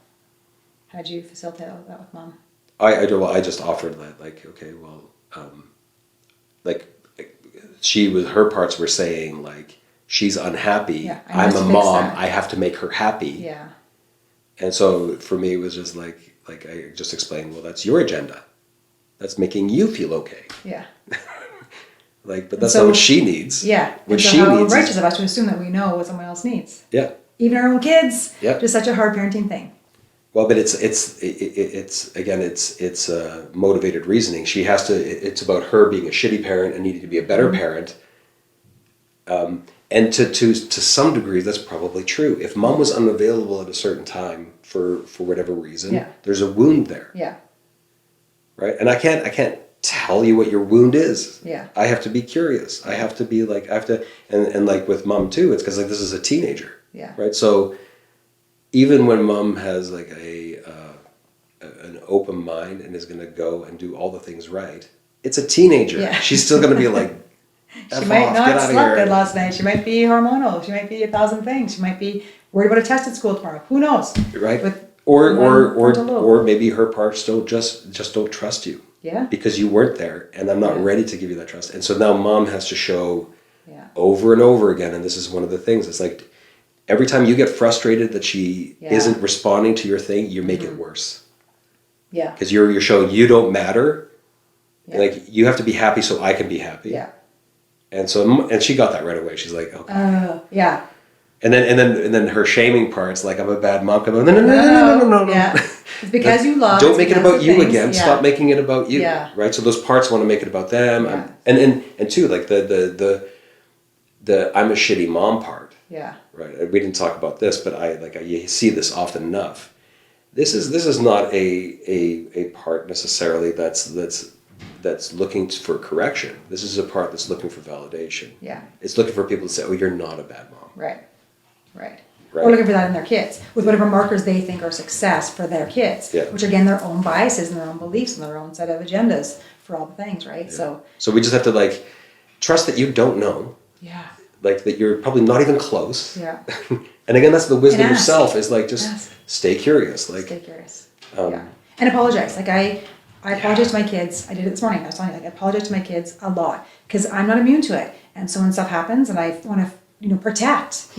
How do you facilitate that with mom? I just offered that, like, okay, well, like her parts were saying like, she's unhappy. Yeah, I I'm must a fix mom. that. I have to make her happy. Yeah. And so for me, it was just like I just explained, well, that's your agenda. That's making you feel okay. Yeah. Like, but that's So- not what she needs. Yeah. What And so she how needs righteous is, of us to assume that we know what someone else needs. yeah. Even our own kids. Yeah. Just such a hard parenting thing. Well, but it's motivated reasoning. She has to. It's about her being a shitty parent and needing to be a better parent. And to some degree, that's probably true. If mom was unavailable at a certain time for whatever reason, Yeah. there's a wound there, Yeah. right? And I can't tell you what your wound is. Yeah. I have to be curious. I have to be like, and like with mom too, it's because like this is a teenager. Yeah. Right. So even when mom has like an open mind and is going to go and do all the things right, it's a teenager. Yeah. She's still going to be like, She might off, not get out of slept here. good last night. She might be hormonal. She might be 1,000 things. She might be worried about a test at school tomorrow. Who knows? Right. With Or one frontal lobe. or maybe her parts don't don't trust you. Yeah. Because you weren't there, and I'm not Yeah. ready to give you that trust. And so now mom has to show Yeah. over and over again, and this is one of the things. It's like every time you get frustrated that she Yeah. isn't responding to your thing, you make it worse. Yeah. Because you're showing you don't matter. Yeah. Like you have to be happy so I can be happy. Yeah. And so she got that right away. She's like, okay. Yeah. And then her shaming parts, like I'm a bad mom. Come on, no. Yeah. It's because you love. Don't make it because about of you things. again. Yeah. Stop making it about you. Yeah. Right. So those parts want to make it about them. Yeah. And too, like the I'm a shitty mom part. Yeah. Right. We didn't talk about this, but you see this often enough. This is not a part necessarily that's looking for correction. This is a part that's looking for validation. Yeah. It's looking for people to say, "Oh, you're not a bad mom." Right. Right. Right. Or looking for that in their kids with whatever markers they think are success for their kids, Yeah. which again, their own biases and their own beliefs and their own set of agendas for all the things, right? So, So we just have to like trust that you don't know, yeah. like that you're probably not even close. Yeah. And again, that's the wisdom And of ask. self is like just Ask. stay curious. Like Stay curious. Um, Yeah. And apologize. Like I apologize to my kids. I did it this morning. I was telling you, like I apologize to my kids a lot because I'm not immune to it. And so when stuff happens and I want to, protect,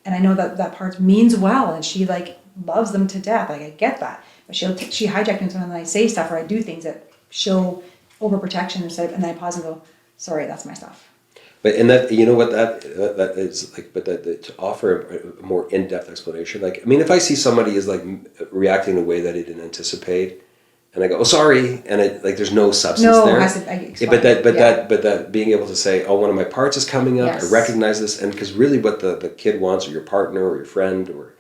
and I know that part means well, and she like loves them to death. Like I get that, but she hijacks me when I say stuff or I do things that show overprotection and then I pause and go, sorry, that's my stuff. But in that, you know what that is like. But that to offer a more in-depth explanation, like I mean, if I see somebody is like reacting in a way that I didn't anticipate, and I go, oh, sorry, and there's no substance No, there. it has to explain. But that being able to say, oh, one of my parts is coming up. Yes. I recognize this, and because really, what the kid wants, or your partner, or your friend, or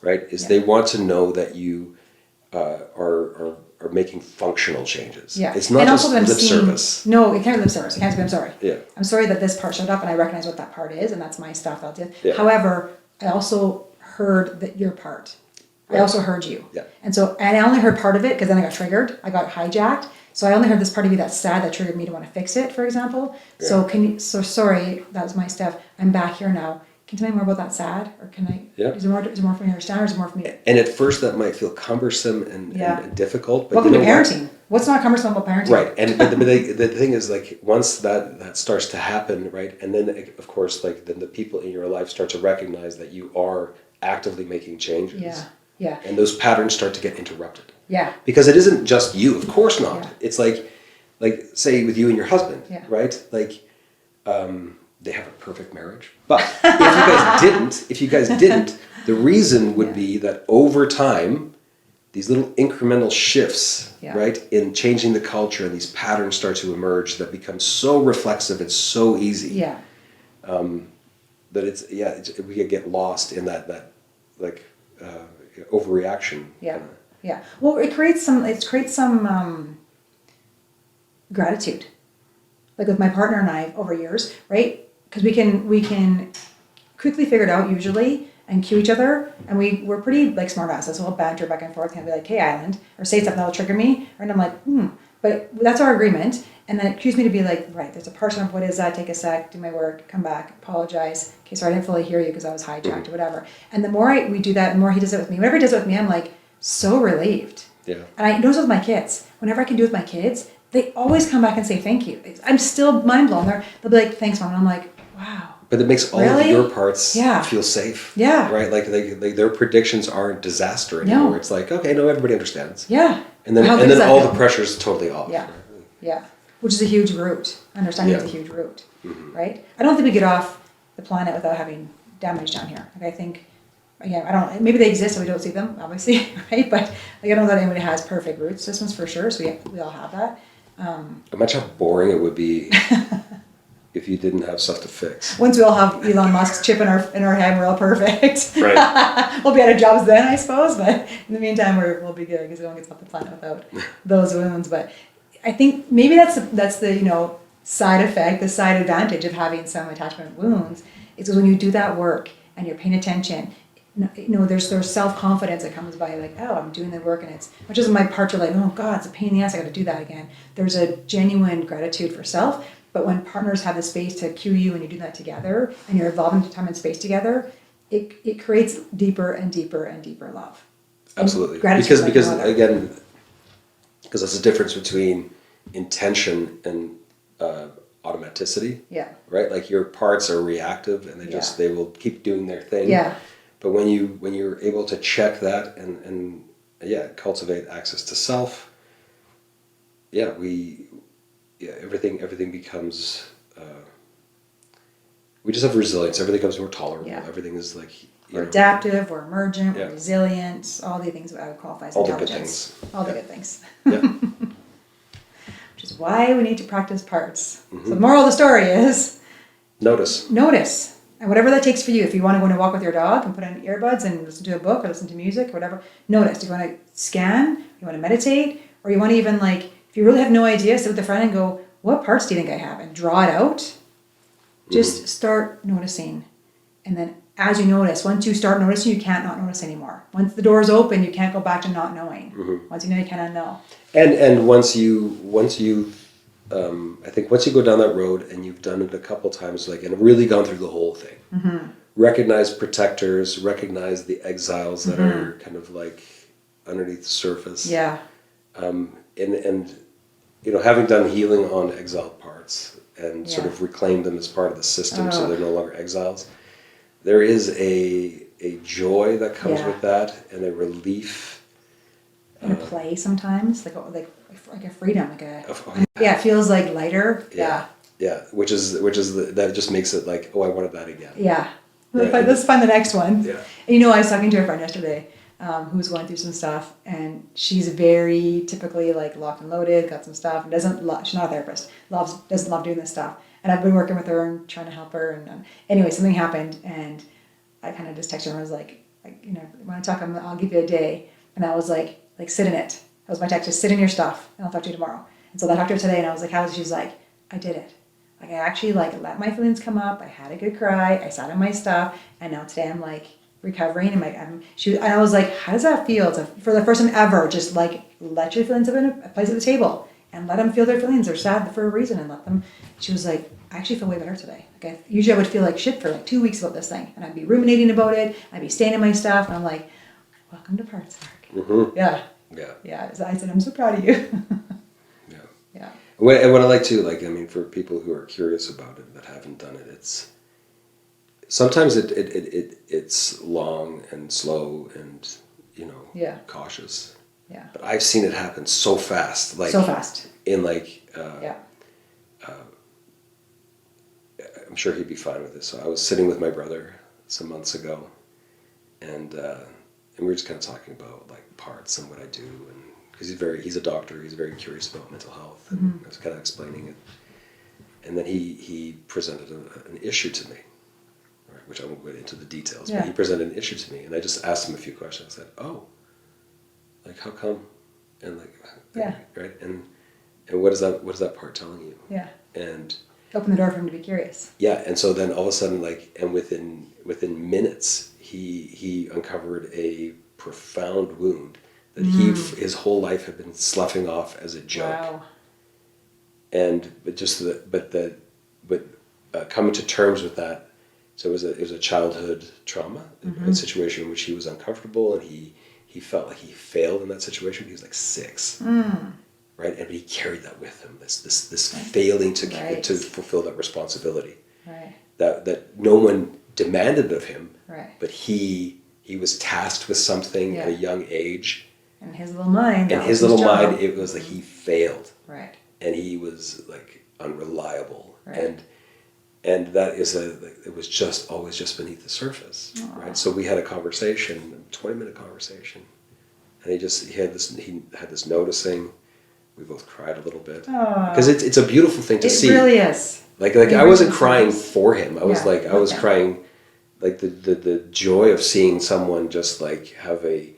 right, is they want to know that you are making functional changes. Yeah. It's not and just also that lip service. No, it can't be lip service. It can't be, I'm sorry. Yeah. I'm sorry that this part showed up and I recognize what that part is and that's my stuff. I'll do. Yeah. However, I also heard that your part. I also heard you. Yeah. And I only heard part of it because then I got triggered. I got hijacked. So I only heard this part of you that's sad that triggered me to want to fix it, for example. Yeah. So sorry, that was my stuff. I'm back here now. Can you tell me more about that sad? Or can I, is there more for me to understand or is there more for me? And at first that might feel cumbersome and difficult. But Welcome you to know parenting. What's not cumbersome about parenting? Right. And but the thing is, like, once that starts to happen, right, and then of course, like, then the people in your life start to recognize that you are actively making changes. Yeah. Yeah. And those patterns start to get interrupted. Yeah. Because it isn't just you, of course not. Yeah. It's like say with you and your husband, Yeah. right? Like, they have a perfect marriage. But if you guys didn't, the reason would be that over time, these little incremental shifts, right, in changing the culture, and these patterns start to emerge that become so reflexive and so easy. Yeah. That we could get lost in that overreaction. Yeah. Yeah. Well, it creates some gratitude. Like with my partner and I over years, right? Because we can quickly figure it out usually and cue each other, and we're pretty like smart asses, so we'll banter back and forth and be like, hey, Island, or say something that'll trigger me, and I'm like, but that's our agreement, and then it cues me to be like, right, there's a portion of what is that, take a sec, do my work, come back, apologize, okay, sorry, I didn't fully hear you because I was hijacked or whatever. And the more we do that, the more he does it with me. Whenever he does it with me, I'm like so relieved. Yeah. And I notice with my kids, whenever I can do it with my kids, they always come back and say thank you. I'm still mind blown. They'll be like, thanks, Mom. And I'm like, wow. But it makes all of your parts feel safe. Yeah. Right? Like their predictions aren't disaster anymore. No. It's like, okay, no, everybody understands. Yeah. And then all the pressure's totally off. Yeah. Yeah. Which is a huge root. Understanding is a huge root. Right? I don't think we get off the planet without having damage down here. Like I think, I don't, maybe they exist and we don't see them, obviously, right? But I don't know that anybody has perfect root systems for sure. So we all have that. Imagine how boring it would be if you didn't have stuff to fix. Once we all have Elon Musk's chip in our head, we're all perfect. Right. We'll be out of jobs then, I suppose. But in the meantime, we'll be good because we won't get off the planet without those wounds. But I think maybe that's the side effect, the side advantage of having some attachment wounds is when you do that work and you're paying attention. There's self-confidence that comes by like, oh, I'm doing the work, and it's much as my parts are like, oh God, it's a pain in the ass, I got to do that again. There's a genuine gratitude for self, but when partners have the space to cue you and you do that together, and you're evolving time and space together, it creates deeper and deeper and deeper love. Absolutely, because again, because there's a difference between intention and automaticity. Yeah. Right. Like your parts are reactive, and they will keep doing their thing. Yeah. But when you're able to check that and cultivate access to self, everything becomes. We just have resilience. Everything becomes more tolerable. Yeah. Everything is like we're adaptive, we're emergent, we're resilient. All the things that I would qualify as intelligence. All the good things. Yeah. Which is why we need to practice parts. So the moral of the story is notice. And whatever that takes for you, if you want to go on a walk with your dog and put on earbuds and listen to a book or listen to music or whatever, notice. If you want to scan, you want to meditate, or you want to even if you really have no idea, sit with a friend and go, what parts do you think I have? And draw it out. Just start noticing. And then as you notice, once you start noticing, you can't not notice anymore. Once the door is open, you can't go back to not knowing. Once you know, you cannot know. And once you I think once you go down that road and you've done it a couple times, and really gone through the whole thing, recognize protectors, recognize the exiles that are kind of underneath the surface. Yeah. And having done healing on exiled parts and sort of reclaimed them as part of the system, so they're no longer exiles, there is a joy that comes with that, and a relief. And a play sometimes, like a freedom, it feels like lighter. Yeah. Which is that just makes it like, oh, I wanted that again. Yeah. Right. Let's find the next one. Yeah. And I was talking to a friend yesterday, who's going through some stuff, and she's very typically like locked and loaded, got some stuff, and she's not a therapist, doesn't love doing this stuff. And I've been working with her and trying to help her. And anyway, something happened, and I kind of just texted her and I was like, when I talk, I'll give you a day. And I was like sit in it. That was my text, just sit in your stuff, and I'll talk to you tomorrow. And so I talked to her today, and I was like, how was it? She was like, I did it. Like, I actually let my feelings come up. I had a good cry. I sat in my stuff, and now today I'm like recovering. And I was like, how does that feel to, for the first time ever, just like let your feelings have a place at the table and let them feel their feelings. They're sad for a reason, and let them. She was like, I actually feel way better today. Like, usually I would feel like shit for like 2 weeks about this thing, and I'd be ruminating about it. I'd be staying in my stuff, and I'm like, welcome to Parts Park. Mm-hmm. Yeah. Yeah. Yeah. So I said, I'm so proud of you. Yeah. Yeah. And what I like to, for people who are curious about it that haven't done it, it's sometimes it's long and slow and cautious. Yeah. But I've seen it happen so fast. So fast. In Yeah. I'm sure he'd be fine with this. So I was sitting with my brother some months ago, and we were just kind of talking about like parts and what I do, and because he's a doctor, he's very curious about mental health, and I was kind of explaining it, and then he presented an issue to me, right, which I won't go into the details, but he presented an issue to me, and I just asked him a few questions. I said, "Oh, like how come?" And right, and what is that part telling you? Yeah. And open the door for him to be curious. Yeah, and so then all of a sudden, and within minutes, he uncovered a profound wound that his whole life had been sloughing off as a joke. Wow. But coming to terms with that, so it was a childhood trauma, a situation in which he was uncomfortable, and he felt like he failed in that situation. He was like 6. Right, and he carried that with him. This failing to fulfill that responsibility. Right. That no one demanded of him. Right. But he was tasked with something at a young age. In his little mind. In his little mind, it was like he failed. Right. And he was like unreliable. Right. And that is it was just always just beneath the surface. Aww. Right. So we had a conversation, a 20-minute conversation, and he had this noticing. We both cried a little bit because it's a beautiful thing to see. It really is. Like I wasn't crying for him. I was I was crying, like the joy of seeing someone just like have an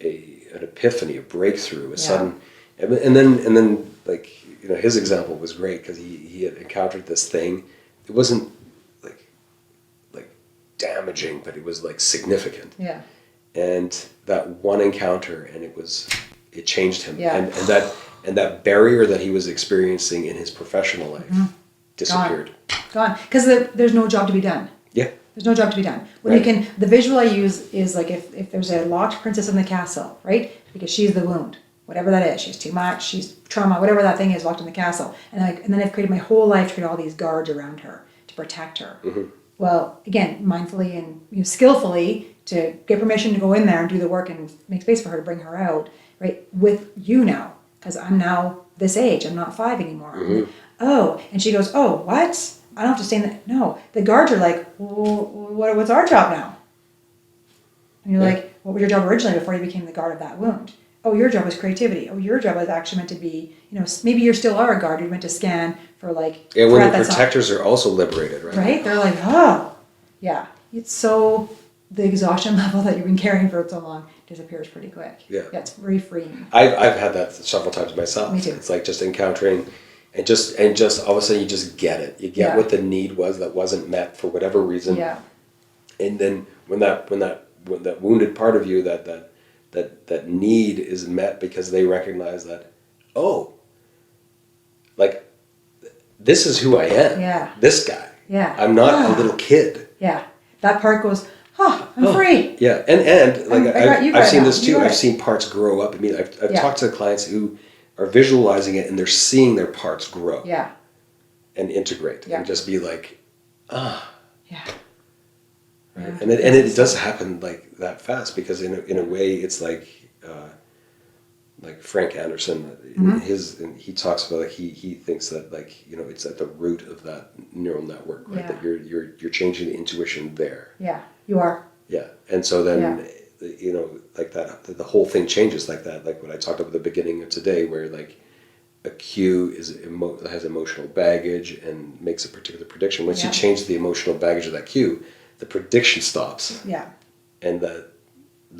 epiphany, a breakthrough, a sudden, and then like his example was great because he had encountered this thing. It wasn't like damaging, but it was like significant. Yeah. And that one encounter, and it changed him. Yeah. And that barrier that he was experiencing in his professional life disappeared. Gone. Because there's no job to be done. Yeah. There's no job to be done. When the visual I use is like if there's a locked princess in the castle, right? Because she's the wound. Whatever that is. She's too much, she's trauma, whatever that thing is locked in the castle. And then I've created my whole life to create all these guards around her to protect her. Mm-hmm. Well, again, mindfully and skillfully to get permission to go in there and do the work and make space for her to bring her out, right? With you now. Because I'm now this age. I'm not 5 anymore. Mm-hmm. Oh, and she goes, oh, what? I don't have to stay in the... No. The guards are like, well, what's our job now? And you're like, what was your job originally before you became the guard of that wound? Oh, your job was creativity. Oh, your job was actually meant to be, maybe you still are a guard. You're meant to scan for like... Yeah, when the protectors are also liberated, right? Right? They're like, oh. Yeah. It's so... The exhaustion level that you've been carrying for so long disappears pretty quick. Yeah, it's very freeing. I've had that several times myself. Me too. It's like just encountering, and just all of a sudden you just get it. You get what the need was that wasn't met for whatever reason. Yeah. And then when that wounded part of you that need is met because they recognize that, oh, like this is who I am. Yeah. This guy. Yeah. I'm not a little kid. Yeah. That part goes. Oh, I'm free. Yeah, and like I've seen this too. I've seen parts grow up. I mean, I've talked to clients who are visualizing it and they're seeing their parts grow. Yeah. And integrate and just be like, Yeah. Right. And it does happen like that fast because in a way it's like Frank Anderson, he talks about like he thinks that like it's at the root of that neural network, right? That you're changing the intuition there. Yeah, you are. Yeah, and so then like that, the whole thing changes like that. Like what I talked about at the beginning of today, where like a cue has emotional baggage and makes a particular prediction. Once you change the emotional baggage of that cue, the prediction stops. Yeah. And the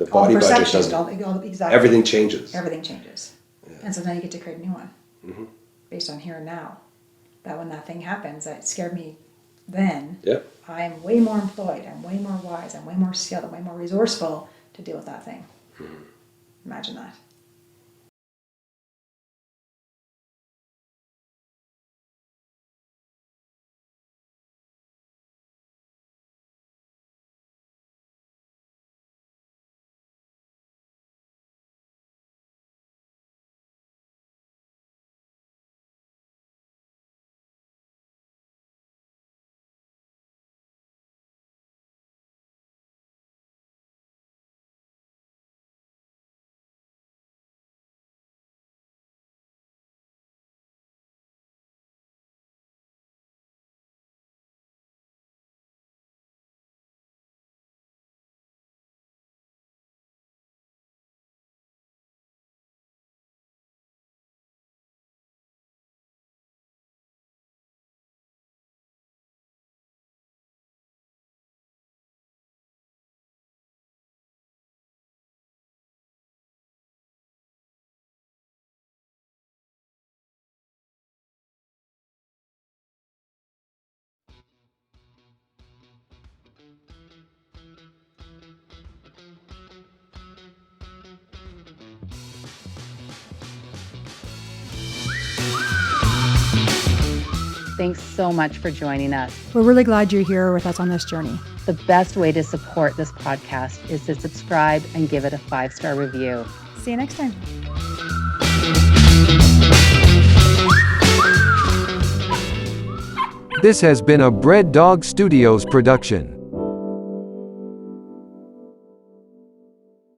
body budget doesn't. Exactly. Everything changes. Everything changes. Yeah. And so then you get to create a new one based on here and now. That when that thing happens, that scared me then. Yep. I'm way more employed. I'm way more wise. I'm way more skilled. I'm way more resourceful to deal with that thing. Imagine that. Thanks so much for joining us. We're really glad you're here with us on this journey. The best way to support this podcast is to subscribe and give it a 5-star review. See you next time. This has been a Bread Dog Studios production.